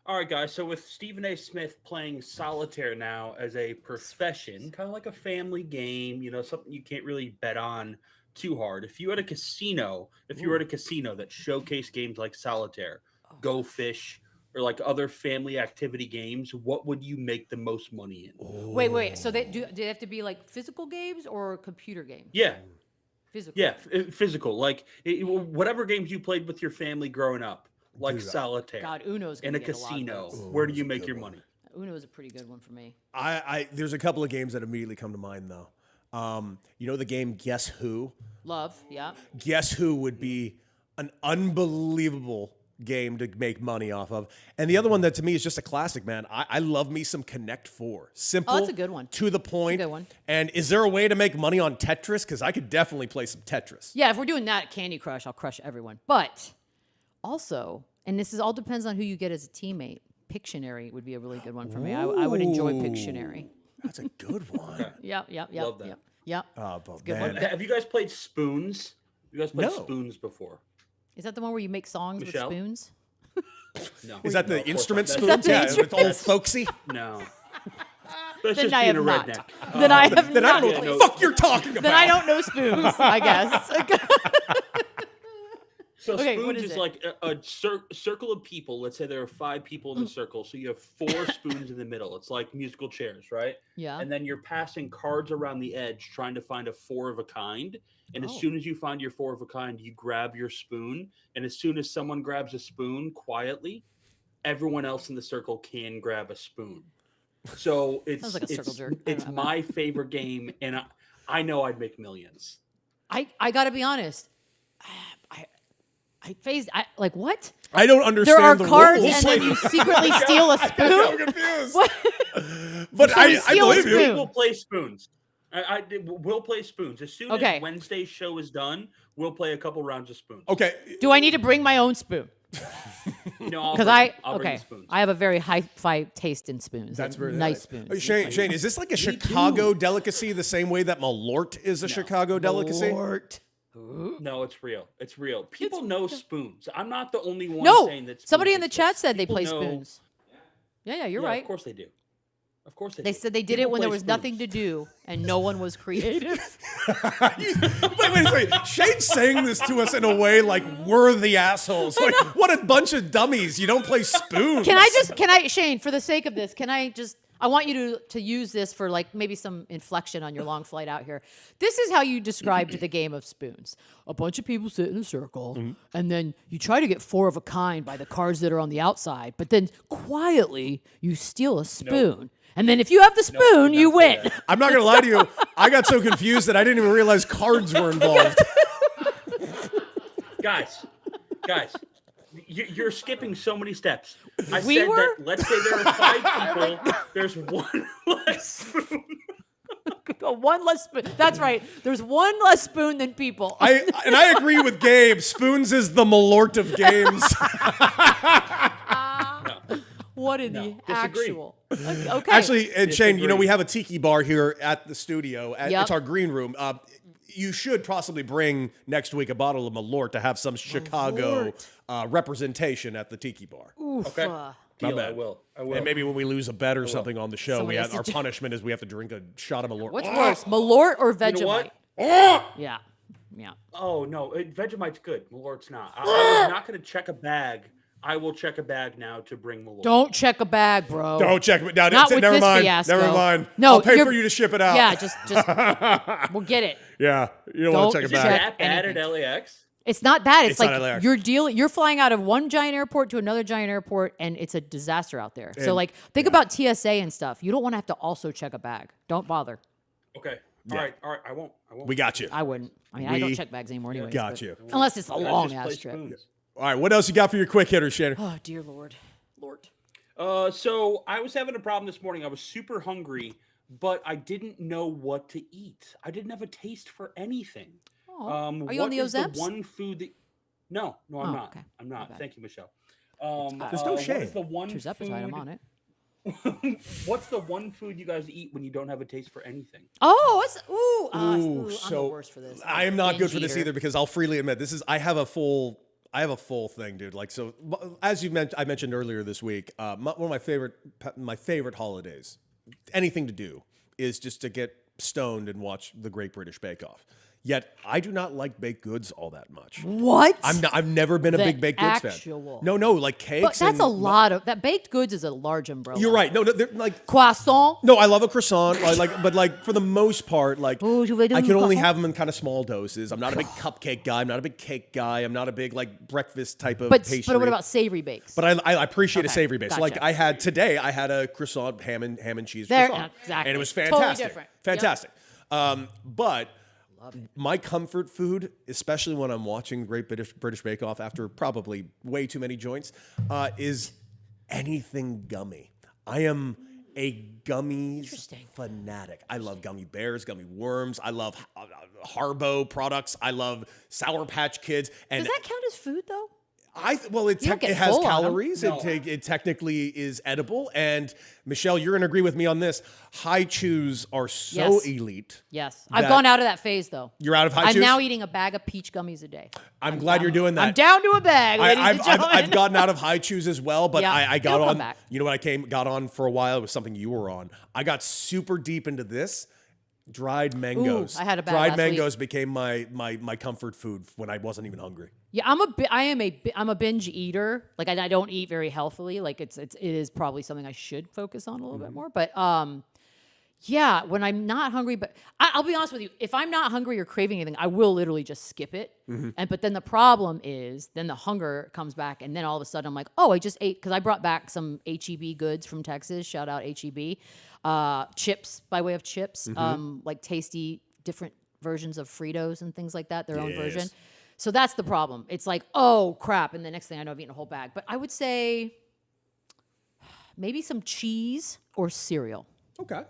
Speaker 1: All right, guys. So with Stephen A. Smith playing solitaire now as a profession, kind of like a family game, something you can't really bet on too hard. If you had a casino, that showcased games like solitaire, Go Fish, or like other family activity games, what would you make the most money in?
Speaker 2: Wait. So do they have to be like physical games or computer games?
Speaker 1: Yeah.
Speaker 2: Physical.
Speaker 1: Yeah, physical. Like whatever games you played with your family growing up, like solitaire.
Speaker 2: God, Uno's
Speaker 1: in
Speaker 2: gonna
Speaker 1: a
Speaker 2: get a lot of
Speaker 1: casino.
Speaker 2: those.
Speaker 1: Where do you make your money?
Speaker 2: Uno is a pretty good one for me.
Speaker 4: I there's a couple of games that immediately come to mind though. You know the game Guess Who?
Speaker 2: Love, yeah.
Speaker 4: Guess Who would be an unbelievable game to make money off of. And the other one that to me is just a classic, man. I love me some Connect 4. Simple.
Speaker 2: Oh, that's a good one.
Speaker 4: To the point.
Speaker 2: good one.
Speaker 4: And is there a way to make money on Tetris? Because I could definitely play some Tetris.
Speaker 2: Yeah, if we're doing that Candy Crush, I'll crush everyone. But also, and this is all depends on who you get as a teammate. Pictionary would be a really good one for me. I would enjoy Pictionary.
Speaker 4: That's a good one.
Speaker 2: Yep.
Speaker 1: Love that.
Speaker 2: Yep.
Speaker 4: Oh, but
Speaker 2: good
Speaker 4: man.
Speaker 2: one.
Speaker 1: Have you guys played Spoons? You guys played
Speaker 4: No.
Speaker 1: Spoons before?
Speaker 2: Is that the one where you make songs
Speaker 1: Michelle?
Speaker 2: with spoons?
Speaker 1: No.
Speaker 4: Is that
Speaker 1: No,
Speaker 4: the
Speaker 1: of course
Speaker 4: instrument
Speaker 1: not.
Speaker 4: spoons?
Speaker 2: That's the
Speaker 4: Yeah,
Speaker 2: instrument-
Speaker 4: with old folksy.
Speaker 1: No. That's
Speaker 2: Then
Speaker 1: just
Speaker 2: I
Speaker 1: being
Speaker 2: have
Speaker 1: a
Speaker 2: not.
Speaker 1: redneck.
Speaker 2: Then I have
Speaker 4: Then I
Speaker 2: not.
Speaker 4: don't know
Speaker 2: played-
Speaker 4: what the fuck you're talking about.
Speaker 2: Then I don't know spoons, I guess.
Speaker 1: So
Speaker 2: Okay, what
Speaker 1: spoons
Speaker 2: is
Speaker 1: is
Speaker 2: it?
Speaker 1: like a circle of people. Let's say there are 5 people in the circle. So you have 4 spoons in the middle. It's like musical chairs, right?
Speaker 2: Yeah.
Speaker 1: And then you're passing cards around the edge trying to find a 4 of a kind. And as
Speaker 2: Oh.
Speaker 1: soon as you find your 4 of a kind, you grab your spoon. And as soon as someone grabs a spoon quietly, everyone else in the circle can grab a spoon. So
Speaker 2: Sounds like a circle jerk. I
Speaker 1: it's
Speaker 2: don't know.
Speaker 1: my favorite game. And I know I'd make millions.
Speaker 2: I got to be honest. I phased. Like what?
Speaker 4: I don't understand
Speaker 2: There are
Speaker 4: the
Speaker 2: cards,
Speaker 4: rules.
Speaker 2: and then you secretly steal a
Speaker 4: I'm
Speaker 2: spoon.
Speaker 4: confused.
Speaker 2: What?
Speaker 4: But
Speaker 2: So you
Speaker 4: I
Speaker 2: steal a
Speaker 4: believe you.
Speaker 2: spoon.
Speaker 1: We'll play spoons. We'll play spoons. As soon
Speaker 2: Okay.
Speaker 1: as Wednesday's show is done, we'll play a couple rounds of spoons.
Speaker 4: Okay.
Speaker 2: Do I need to bring my own spoon?
Speaker 1: No,
Speaker 2: Because
Speaker 1: I'll bring the spoons.
Speaker 2: I have a very high taste in spoons.
Speaker 4: That's very
Speaker 2: nice spoons.
Speaker 4: Shane, is this like a Chicago delicacy the same way that Malort is a Chicago delicacy?
Speaker 2: Malort.
Speaker 1: No, it's real. It's real. People know spoons. I'm not the only one
Speaker 2: No,
Speaker 1: saying that.
Speaker 2: somebody in the
Speaker 1: exist.
Speaker 2: chat said they
Speaker 1: People
Speaker 2: play
Speaker 1: know-
Speaker 2: spoons. Yeah, you're
Speaker 1: Yeah,
Speaker 2: right.
Speaker 1: Of course they do. Of course they
Speaker 2: They
Speaker 1: do.
Speaker 2: said they did it
Speaker 1: People
Speaker 2: when there
Speaker 1: play
Speaker 2: was nothing
Speaker 1: spoons.
Speaker 2: to do and no one was creative.
Speaker 4: Wait. Shane's saying this to us in a way like we're the assholes. Like, what a bunch of dummies. You don't play spoons.
Speaker 2: Shane, for the sake of this, I want you to use this for like maybe some inflection on your long flight out here. This is how you described the game of spoons. A bunch of people sit in a circle, and then you try to get 4 of a kind by the cards that are on the outside, but then quietly you steal a spoon. And then if you have the spoon, you win.
Speaker 4: I'm not going to lie to you. I got so confused that I didn't even realize cards were involved.
Speaker 1: Guys, you're skipping so many steps. I
Speaker 2: We
Speaker 1: said
Speaker 2: were?
Speaker 1: that. Let's say there are 5 people. There's 1 less spoon.
Speaker 2: One less spoon. That's right. There's one less spoon than people.
Speaker 4: I agree with Gabe. Spoons is the Malort of games.
Speaker 2: What in
Speaker 1: No,
Speaker 2: the
Speaker 1: disagree.
Speaker 2: actual? Okay.
Speaker 4: Actually, and Shane,
Speaker 1: Disagree.
Speaker 4: we have a tiki bar here at the studio.
Speaker 2: Yep.
Speaker 4: It's our green room. You should possibly bring next week a bottle of Malort to have some Chicago representation at the tiki bar.
Speaker 1: Okay. Deal,
Speaker 4: bad.
Speaker 1: I will.
Speaker 4: And maybe when we lose a bet or something on the show,
Speaker 2: Somebody has to
Speaker 4: our
Speaker 2: do-
Speaker 4: punishment is we have to drink a shot of Malort.
Speaker 2: What's worse, Malort or Vegemite?
Speaker 1: You know what?
Speaker 2: Yeah. Yeah.
Speaker 1: Oh no, Vegemite's good. Malort's not. I was not going to check a bag. I will check a bag now to bring Malort.
Speaker 2: Don't check a bag, bro.
Speaker 4: Don't check it. No,
Speaker 2: Not with
Speaker 4: never
Speaker 2: this
Speaker 4: mind.
Speaker 2: fiasco.
Speaker 4: Never mind.
Speaker 2: No,
Speaker 4: I'll pay
Speaker 2: you're-
Speaker 4: for you to ship it out.
Speaker 2: Yeah, just we'll get it.
Speaker 4: Yeah, you don't want to
Speaker 2: Don't
Speaker 4: check a
Speaker 1: Is
Speaker 4: bag.
Speaker 2: check
Speaker 1: that bad
Speaker 2: anything.
Speaker 1: at LAX?
Speaker 2: It's not bad. It's
Speaker 4: It's not
Speaker 2: like
Speaker 4: LAX.
Speaker 2: you're flying out of one giant airport to another giant airport, and it's a disaster out there. So
Speaker 4: And-
Speaker 2: like, think about TSA and stuff. You don't want to have to also check a bag. Don't bother.
Speaker 1: Okay.
Speaker 4: Yeah.
Speaker 1: All right. I won't.
Speaker 4: We got you.
Speaker 2: I wouldn't. I mean, I don't
Speaker 4: We
Speaker 2: check bags anymore anyway.
Speaker 4: got you.
Speaker 2: Unless it's a
Speaker 1: Guys,
Speaker 2: long
Speaker 1: just play
Speaker 2: ass trip.
Speaker 1: spoons.
Speaker 4: All right, what else you got for your quick hitter, Shannon?
Speaker 2: Oh dear Lord.
Speaker 1: So I was having a problem this morning. I was super hungry, but I didn't know what to eat. I didn't have a taste for anything.
Speaker 2: Oh. Are you
Speaker 1: what
Speaker 2: on the
Speaker 1: is
Speaker 2: Ozemps?
Speaker 1: one food that? No, I'm
Speaker 2: Oh,
Speaker 1: not.
Speaker 2: okay.
Speaker 1: I'm
Speaker 2: My
Speaker 1: not.
Speaker 2: bad.
Speaker 1: Thank you, Michelle.
Speaker 4: There's no
Speaker 1: What
Speaker 4: shame.
Speaker 1: is the one
Speaker 2: Choose appetite. I'm on it.
Speaker 1: What's the one food you guys eat when you don't have a taste for anything?
Speaker 2: Oh, I'm the
Speaker 4: so
Speaker 2: worst for this.
Speaker 4: I am not good
Speaker 2: Binge
Speaker 4: for this
Speaker 2: eater.
Speaker 4: either because I'll freely admit I have a full thing, dude. Like, so as I mentioned earlier this week, one of my favorite holidays, anything to do, is just to get stoned and watch the Great British Bake Off. Yet I do not like baked goods all that much.
Speaker 2: What?
Speaker 4: I've never been a
Speaker 2: The
Speaker 4: big baked goods
Speaker 2: actual-
Speaker 4: fan. No, like cakes.
Speaker 2: But that's
Speaker 4: and-
Speaker 2: a lot of that. Baked goods is a large umbrella.
Speaker 4: You're right. No, they're like.
Speaker 2: Croissant.
Speaker 4: No, I love a croissant, but for the most part, like
Speaker 2: Oh, you will do
Speaker 4: I can only
Speaker 2: croissant?
Speaker 4: have them in kind of small doses. I'm not a big cupcake guy. I'm not a big cake guy. I'm not a big like breakfast type of
Speaker 2: But
Speaker 4: pastry.
Speaker 2: what about savory bakes?
Speaker 4: But I appreciate a
Speaker 2: Okay,
Speaker 4: savory base. So like
Speaker 2: gotcha.
Speaker 4: today I had a croissant ham and cheese
Speaker 2: There-
Speaker 4: croissant,
Speaker 2: exactly.
Speaker 4: and it was
Speaker 2: Totally
Speaker 4: fantastic.
Speaker 2: different. Yep.
Speaker 4: Fantastic. But my comfort food, especially when I'm watching Great British Bake Off after probably way too many joints, is anything gummy. I am a gummies fanatic. I love gummy bears, gummy worms. I love Haribo products. I love Sour Patch Kids. And
Speaker 2: Does that count as food though?
Speaker 4: it
Speaker 2: don't get
Speaker 4: has
Speaker 2: full on 'em.
Speaker 4: calories. It technically is edible. And Michelle, you're going to agree with me on this. High chews are so
Speaker 2: Yes.
Speaker 4: elite.
Speaker 2: Yes. I've
Speaker 4: That-
Speaker 2: gone out of that phase though.
Speaker 4: You're out of high
Speaker 2: I'm
Speaker 4: chews?
Speaker 2: now eating a bag of peach gummies a day.
Speaker 4: I'm glad you're doing that.
Speaker 2: I'm down to a bag, ladies and
Speaker 4: I've
Speaker 2: gentlemen.
Speaker 4: gotten out of high chews as well, but
Speaker 2: Yeah,
Speaker 4: I got
Speaker 2: it'll come
Speaker 4: on.
Speaker 2: back.
Speaker 4: You know what got on for a while? It was something you were on. I got super deep into this. Dried mangoes.
Speaker 2: I had a bag
Speaker 4: Dried
Speaker 2: last
Speaker 4: mangoes became my comfort food when I wasn't even hungry.
Speaker 2: Yeah, I'm a binge eater. Like I don't eat very healthily. Like it is probably something I should focus on a little bit more. But yeah, when I'm not hungry, but I'll be honest with you, if I'm not hungry or craving anything, I will literally just skip it. But then the problem is, then the hunger comes back, and then all of a sudden I'm like, oh, I just ate because I brought back some HEB goods from Texas. Shout out HEB. Chips by way of chips, like tasty different versions of Fritos and things like that, their own version. So that's the problem. It's like, oh crap, and the next thing I know, I've eaten a whole bag. But I would say maybe some cheese or cereal.
Speaker 4: Okay.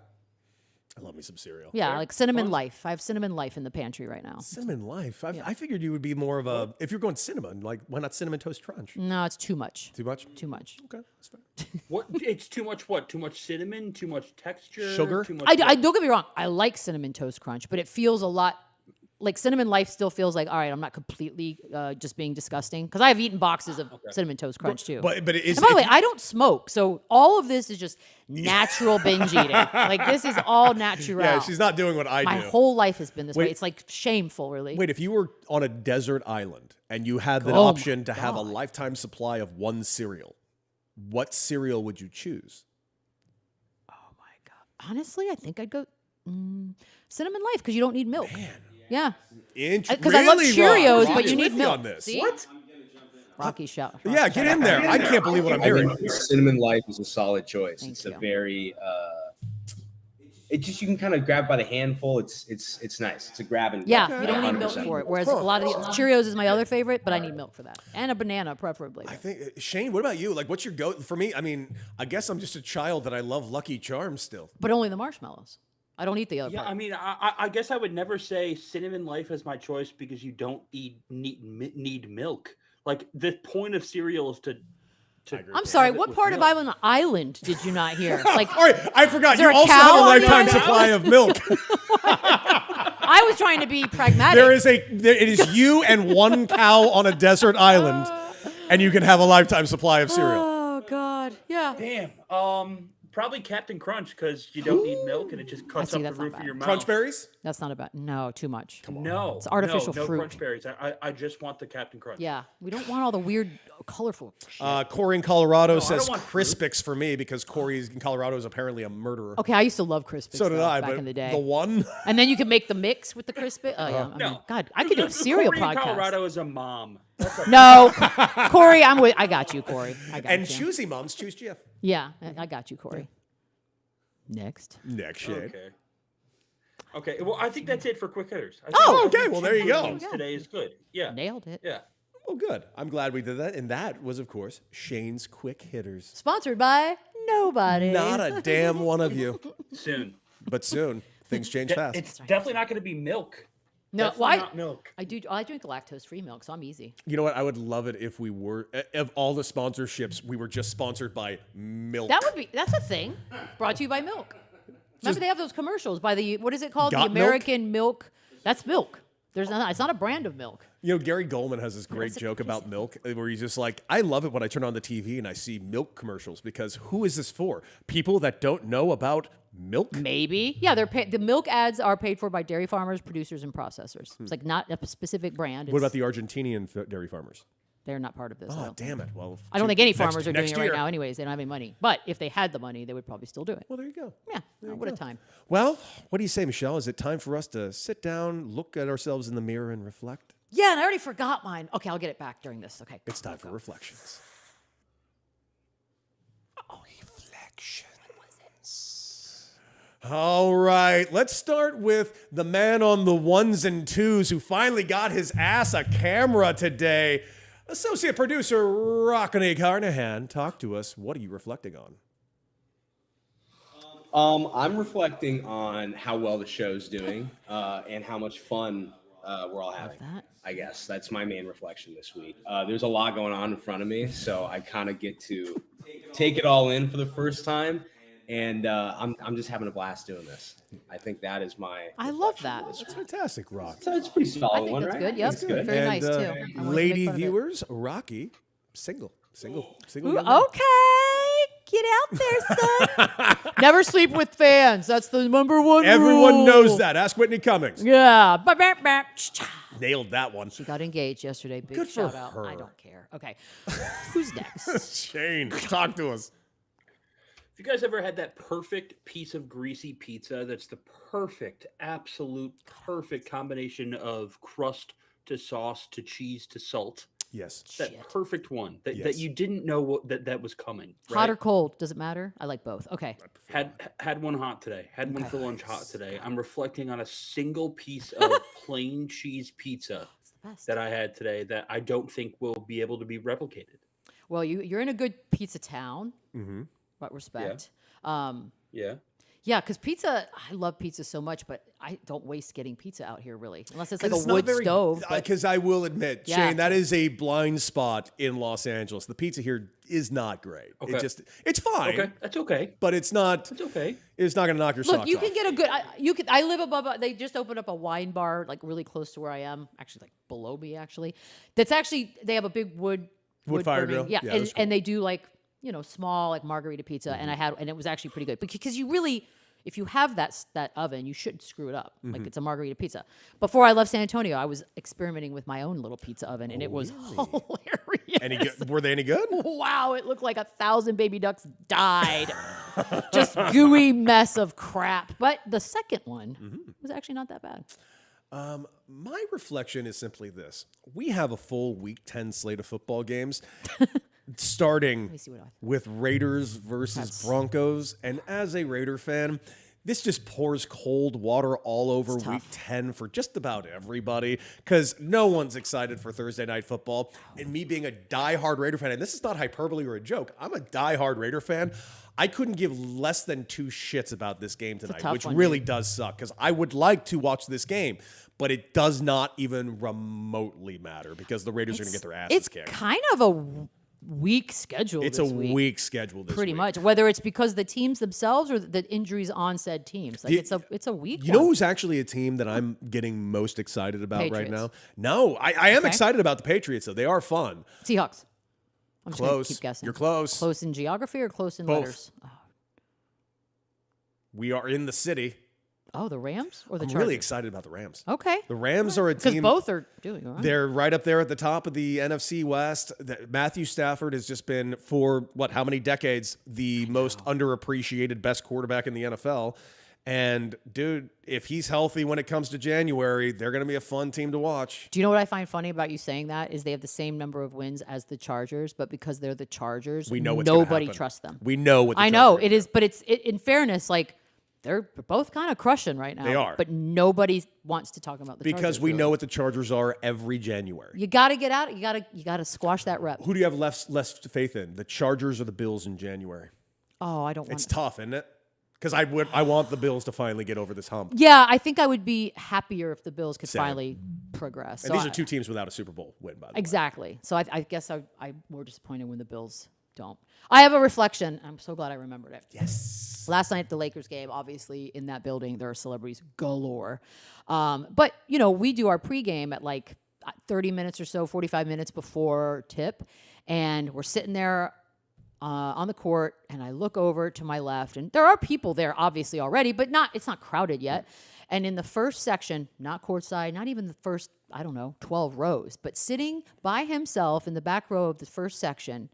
Speaker 4: I love me some cereal.
Speaker 2: Yeah, like Cinnamon Life. I have Cinnamon Life in the pantry right now.
Speaker 4: Cinnamon Life. I figured you would be more of a, if you're going cinnamon, like why not Cinnamon Toast Crunch?
Speaker 2: No, it's too much.
Speaker 4: Too much?
Speaker 2: Too much.
Speaker 4: Okay, that's fair.
Speaker 1: What? It's too much. What? Too much cinnamon? Too much texture?
Speaker 4: Sugar?
Speaker 1: Too much
Speaker 2: I don't get me wrong. I like Cinnamon Toast Crunch, but it feels a lot like Cinnamon Life still feels like, all right, I'm not completely just being disgusting because I have eaten boxes of Cinnamon Toast Crunch too.
Speaker 4: But it is.
Speaker 2: And by the way, I don't smoke, so all of this is just natural binge eating. Like this is all natural.
Speaker 4: Yeah, she's not doing what I
Speaker 2: My
Speaker 4: do.
Speaker 2: whole life has been this way. It's like shameful, really.
Speaker 4: Wait, if you were on a desert island and you had the
Speaker 2: Oh
Speaker 4: option
Speaker 2: my
Speaker 4: to have a
Speaker 2: God.
Speaker 4: lifetime supply of one cereal, what cereal would you choose?
Speaker 2: Oh my God. Honestly, I think I'd go Cinnamon Life because you don't need milk. Yeah. Because I love Cheerios, but you need milk.
Speaker 4: On this.
Speaker 2: See?
Speaker 1: What?
Speaker 2: Rocky shout.
Speaker 4: Yeah, get in there. I can't believe what I'm
Speaker 5: I
Speaker 4: hearing.
Speaker 5: think Cinnamon Life is a solid choice.
Speaker 2: Thank
Speaker 5: It's
Speaker 2: you.
Speaker 5: a very it just you can kind of grab by the handful. It's nice. It's a grab and go.
Speaker 2: Yeah, you don't need milk
Speaker 5: 100%.
Speaker 2: for it. Whereas a lot of the Cheerios is my other favorite, but I need milk for that. And a banana, preferably.
Speaker 4: I think Shane, what about you? Like, what's your go? For me, I mean, I guess I'm just a child that I love Lucky Charms still.
Speaker 2: But only the marshmallows. I don't eat the other
Speaker 1: Yeah,
Speaker 2: part.
Speaker 1: I mean, I guess I would never say Cinnamon Life is my choice because you don't need milk. Like the point of cereal is to
Speaker 2: I'm sorry,
Speaker 1: have it
Speaker 2: what
Speaker 1: with
Speaker 2: part of
Speaker 1: milk.
Speaker 2: Island did you not hear? Like,
Speaker 4: All right, I forgot.
Speaker 2: Is there
Speaker 4: You
Speaker 2: a
Speaker 4: also
Speaker 2: cow
Speaker 4: have a
Speaker 2: on your
Speaker 4: lifetime
Speaker 2: island?
Speaker 4: supply of milk.
Speaker 2: I was trying to be pragmatic.
Speaker 4: It is you and one cow on a desert island, and you can have a lifetime supply of cereal.
Speaker 2: Oh God, yeah.
Speaker 1: Damn. Probably Captain Crunch because you don't need milk and it just cuts
Speaker 2: see,
Speaker 1: up the
Speaker 2: that's not
Speaker 1: roof of
Speaker 2: bad.
Speaker 1: your mouth.
Speaker 4: Crunch berries?
Speaker 2: That's not a bad. No, too much.
Speaker 1: No,
Speaker 2: It's artificial
Speaker 1: no
Speaker 2: fruit.
Speaker 1: Crunch berries. I just want the Captain Crunch.
Speaker 2: Yeah, we don't want all the weird, colorful.
Speaker 4: Corey in Colorado
Speaker 1: I
Speaker 4: says
Speaker 1: don't want fruit.
Speaker 4: Crispix for me because Corey in Colorado is apparently a murderer.
Speaker 2: Okay, I used to love Crispix.
Speaker 4: So did
Speaker 2: though,
Speaker 4: I,
Speaker 2: back
Speaker 4: but
Speaker 2: in the day.
Speaker 4: the one.
Speaker 2: And then you can make the mix with the Crispix. Oh yeah, I mean,
Speaker 1: No.
Speaker 2: God, I could do a cereal
Speaker 1: Corey in
Speaker 2: podcast.
Speaker 1: Colorado is a mom.
Speaker 2: No, Corey, I got you, Corey. I got
Speaker 4: And
Speaker 2: you.
Speaker 4: choosy moms choose Jeff.
Speaker 2: Yeah, I got you, Corey. Next.
Speaker 4: Next shade.
Speaker 1: Okay. Well, I think that's it for quick hitters.
Speaker 4: okay, well, there you go.
Speaker 1: Today is good. Yeah.
Speaker 2: Nailed it.
Speaker 1: Yeah.
Speaker 4: Well, good. I'm glad we did that. And that was, of course, Shane's Quick Hitters.
Speaker 2: Sponsored by nobody.
Speaker 4: Not a damn one of you.
Speaker 1: Soon.
Speaker 4: But soon, things change fast.
Speaker 1: It's definitely not going to be milk.
Speaker 2: No,
Speaker 1: Definitely
Speaker 2: why?
Speaker 1: not milk.
Speaker 2: I drink lactose-free milk, so I'm easy.
Speaker 4: You know what? I would love it if we were, of all the sponsorships, we were just sponsored by milk.
Speaker 2: That's a thing. Brought to you by milk. Remember they have those commercials by what is it called?
Speaker 4: Got
Speaker 2: The American milk. That's milk. It's not a brand of milk.
Speaker 4: You know, Gary Goldman has this great joke about milk where he's just like, I love it when I turn on the TV and I see milk commercials because who is this for? People that don't know about milk?
Speaker 2: Maybe. Yeah, the milk ads are paid for by dairy farmers, producers, and processors. It's like not a specific brand.
Speaker 4: What about the Argentinian dairy farmers?
Speaker 2: They're not part of this.
Speaker 4: Oh, damn it. Well,
Speaker 2: I don't think any farmers are doing
Speaker 4: next
Speaker 2: it right
Speaker 4: year.
Speaker 2: now anyways. They don't have any money. But if they had the money, they would probably still do it.
Speaker 4: Well, there you go.
Speaker 2: Yeah. What a time.
Speaker 4: Well, what do you say, Michelle? Is it time for us to sit down, look at ourselves in the mirror, and reflect?
Speaker 2: Yeah, and I already forgot mine. Okay, I'll get it back during this. Okay.
Speaker 4: It's time for reflections. All right, let's start with the man on the ones and twos who finally got his ass a camera today. Associate producer Rockney Carnahan, talk to us. What are you reflecting on?
Speaker 5: I'm reflecting on how well the show's doing and how much fun we're all having. I guess that's my main reflection this week. There's a lot going on in front of me, so I kind of get to take it all in for the first time. And I'm just having a blast doing this. I think that is my.
Speaker 2: I love that.
Speaker 4: That's fantastic, Rock.
Speaker 5: So it's a pretty solid
Speaker 2: I think
Speaker 5: one,
Speaker 2: that's
Speaker 5: right?
Speaker 2: good. Yep.
Speaker 5: It's good.
Speaker 2: Very
Speaker 4: And,
Speaker 2: nice, too. I wanted to make
Speaker 4: lady
Speaker 2: fun of it.
Speaker 4: viewers, Rocky, single.
Speaker 2: Ooh,
Speaker 4: young man.
Speaker 2: okay. Get out there, son. Never sleep with fans. That's the number one
Speaker 4: Everyone
Speaker 2: rule.
Speaker 4: knows that. Ask Whitney Cummings.
Speaker 2: Yeah.
Speaker 4: Nailed that one.
Speaker 2: She got engaged yesterday. Big
Speaker 4: Good for
Speaker 2: shout out.
Speaker 4: her.
Speaker 2: I don't care. Okay. Who's next?
Speaker 4: Shane, talk to us.
Speaker 1: Have you guys ever had that perfect piece of greasy pizza that's the absolute perfect combination of crust to sauce to cheese to salt?
Speaker 4: Yes.
Speaker 1: That perfect one that
Speaker 4: Yes.
Speaker 1: you didn't know that was coming. Right?
Speaker 2: Hot or cold? Does it matter? I like both. Okay.
Speaker 1: Had one hot today. Had one for lunch hot today. I'm reflecting on a single piece of plain cheese pizza
Speaker 2: It's the best.
Speaker 1: that I had today that I don't think will be able to be replicated.
Speaker 2: Well, you're in a good pizza town.
Speaker 4: Mm-hmm.
Speaker 2: What respect?
Speaker 1: Yeah.
Speaker 2: Yeah, because pizza, I love pizza so much, but I don't waste getting pizza out here, really. Unless it's like a wood stove.
Speaker 4: Because I will admit,
Speaker 2: Yeah.
Speaker 4: Shane, that is a blind spot in Los Angeles. The pizza here is not great.
Speaker 1: Okay.
Speaker 4: It's fine.
Speaker 1: Okay, that's okay.
Speaker 4: But it's not.
Speaker 1: It's okay.
Speaker 4: It's not going to knock your socks off.
Speaker 2: Look, you can get a good. I live above. They just opened up a wine bar, like really close to where I am. Actually, like below me. Actually, that's actually they have a big wood
Speaker 4: fire
Speaker 2: burning.
Speaker 4: grill.
Speaker 2: Yeah,
Speaker 4: Yeah, that's cool.
Speaker 2: and they do like small like margarita pizza, and it was actually pretty good because you really. If you have that oven, you shouldn't screw it up. Like it's a margarita pizza. Before I left San Antonio, I was experimenting with my own little pizza oven, and it was hilarious.
Speaker 4: Were they any good?
Speaker 2: Wow, it looked like 1,000 baby ducks died. Just gooey mess of crap. But the second one was actually not that bad.
Speaker 4: My reflection is simply this. We have a full Week 10 slate of football games. Starting with Raiders versus Broncos. And as a Raider fan, this just pours cold water all over Week 10 for just about everybody because no one's excited for Thursday Night Football. And me being a diehard Raider fan, and this is not hyperbole or a joke, I'm a diehard Raider fan. I couldn't give less than 2 shits about this game tonight, which really does suck because I would like to watch this game. But it does not even remotely matter because the Raiders are going to get their asses kicked.
Speaker 2: It's kind of a weak schedule.
Speaker 4: It's a weak schedule this
Speaker 2: pretty
Speaker 4: week.
Speaker 2: much, whether it's because the teams themselves or the injuries on said teams. Like it's a weak.
Speaker 4: You know who's actually a team that I'm getting most excited about
Speaker 2: Patriots.
Speaker 4: right now? No, I am excited about the Patriots though. They are fun.
Speaker 2: Seahawks. I'm just gonna
Speaker 4: Close.
Speaker 2: keep guessing.
Speaker 4: You're close.
Speaker 2: Close in geography or close in
Speaker 4: Both.
Speaker 2: letters?
Speaker 4: We are in the city.
Speaker 2: Oh, the Rams or the
Speaker 4: I'm
Speaker 2: Chargers?
Speaker 4: really excited about the Rams.
Speaker 2: Okay.
Speaker 4: The Rams are a
Speaker 2: Because
Speaker 4: team.
Speaker 2: both are doing all right.
Speaker 4: They're right up there at the top of the NFC West. Matthew Stafford has just been, for how many decades, the most underappreciated best quarterback in the NFL. And, dude, if he's healthy when it comes to January, they're going to be a fun team to watch.
Speaker 2: Do you know what I find funny about you saying that is they have the same number of wins as the Chargers, but because they're the Chargers,
Speaker 4: We know what's gonna
Speaker 2: nobody
Speaker 4: happen.
Speaker 2: trusts them.
Speaker 4: We know what the
Speaker 2: I know
Speaker 4: Chargers
Speaker 2: it is, but in fairness, like they're both kind of crushing right now.
Speaker 4: They are.
Speaker 2: But nobody wants to talk about the
Speaker 4: because
Speaker 2: Chargers.
Speaker 4: we
Speaker 2: really.
Speaker 4: know what the Chargers are every January.
Speaker 2: You got to get out. You got to squash that rep.
Speaker 4: Who do you have less faith in, the Chargers or the Bills in January?
Speaker 2: Oh, I don't want
Speaker 4: It's tough, isn't it? Because I want the Bills to finally get over this hump.
Speaker 2: Yeah, I think I would be happier if the Bills could
Speaker 4: Same.
Speaker 2: finally progress.
Speaker 4: And
Speaker 2: So
Speaker 4: these are 2 teams without a Super Bowl win, by the way.
Speaker 2: Exactly. So I guess I'm more disappointed when the Bills don't. I have a reflection. I'm so glad I remembered it.
Speaker 4: Yes.
Speaker 2: Last night at the Lakers game, obviously in that building there are celebrities galore. But we do our pregame at like 30 minutes or so, 45 minutes before tip, and we're sitting there on the court, and I look over to my left, and there are people there obviously already, but it's not crowded yet. And in the first section, not courtside, not even the first 12 rows, but sitting by himself in the back row of the first section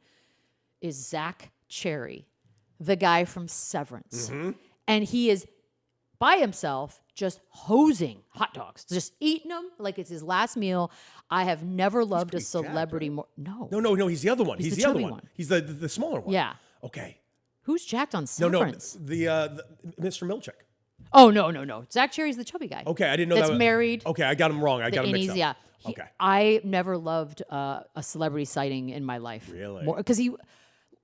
Speaker 2: is Zach Cherry, the guy from Severance.
Speaker 4: Mm-hmm.
Speaker 2: And he is by himself just hosing hot dogs, just eating them like it's his last meal. I have never loved a celebrity more. No.
Speaker 4: No, he's the other one. He's
Speaker 2: the
Speaker 4: the other
Speaker 2: chubby
Speaker 4: one.
Speaker 2: one.
Speaker 4: He's the smaller one.
Speaker 2: Yeah.
Speaker 4: Okay.
Speaker 2: Who's jacked on
Speaker 4: No,
Speaker 2: Severance?
Speaker 4: the Mr. Milchick.
Speaker 2: Oh, no. Zach Cherry's the chubby guy.
Speaker 4: Okay, I didn't know
Speaker 2: That's
Speaker 4: that.
Speaker 2: married.
Speaker 4: Okay, I got him wrong. I got him mixed up.
Speaker 2: Yeah.
Speaker 4: Okay.
Speaker 2: I never loved a celebrity sighting in my life.
Speaker 4: Really?
Speaker 2: Because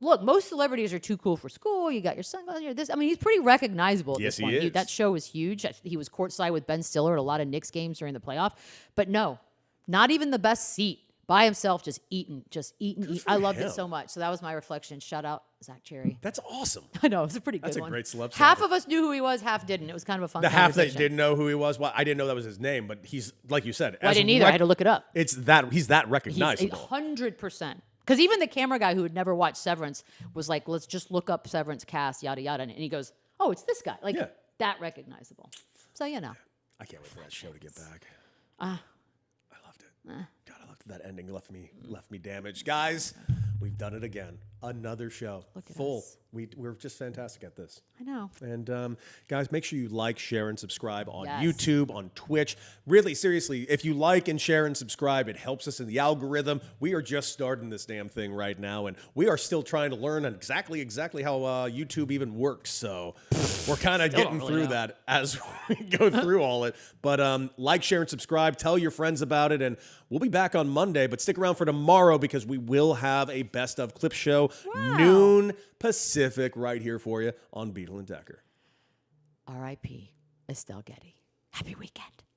Speaker 2: look, most celebrities are too cool for school. You got your sunglasses. You're this. I mean, he's pretty recognizable at
Speaker 4: Yes,
Speaker 2: this point.
Speaker 4: he is.
Speaker 2: That show was huge. He was courtside with Ben Stiller at a lot of Knicks games during the playoff. But no, not even the best seat. By himself, just eating. I loved it so much. So that was my reflection. Shout out Zach Cherry.
Speaker 4: That's awesome.
Speaker 2: I know, it was a pretty good
Speaker 4: That's a
Speaker 2: one.
Speaker 4: great celeb
Speaker 2: Half
Speaker 4: story.
Speaker 2: of us knew who he was, half didn't. It was kind of a fun
Speaker 4: The half that
Speaker 2: conversation.
Speaker 4: didn't know who he was, well, I didn't know that was his name, but he's, like you said.
Speaker 2: I didn't either. I had to look it up.
Speaker 4: He's that
Speaker 2: He's
Speaker 4: recognizable.
Speaker 2: 100%. Because even the camera guy who had never watched Severance was like, let's just look up Severance cast, yada, yada. And he goes, oh, it's this guy. Like, that recognizable. So,
Speaker 4: I can't wait for that show to get back. I loved it. God, I loved that ending. Left me damaged. Guys, we've done it again. Another show.
Speaker 2: Look at
Speaker 4: Full.
Speaker 2: us.
Speaker 4: We're just fantastic at this.
Speaker 2: I know.
Speaker 4: And guys, make sure you like, share, and subscribe on
Speaker 2: Yes.
Speaker 4: YouTube, on Twitch. Really, seriously, if you like and share and subscribe, it helps us in the algorithm. We are just starting this damn thing right now, and we are still trying to learn exactly how YouTube even works. So we're kind of getting through that as we go through all it. But like, share, and subscribe. Tell your friends about it, and we'll be back on Monday. But stick around for tomorrow because we will have a best of clip show, noon Pacific, right here for you on Beadle and Decker.
Speaker 2: R.I.P. Estelle Getty. Happy weekend.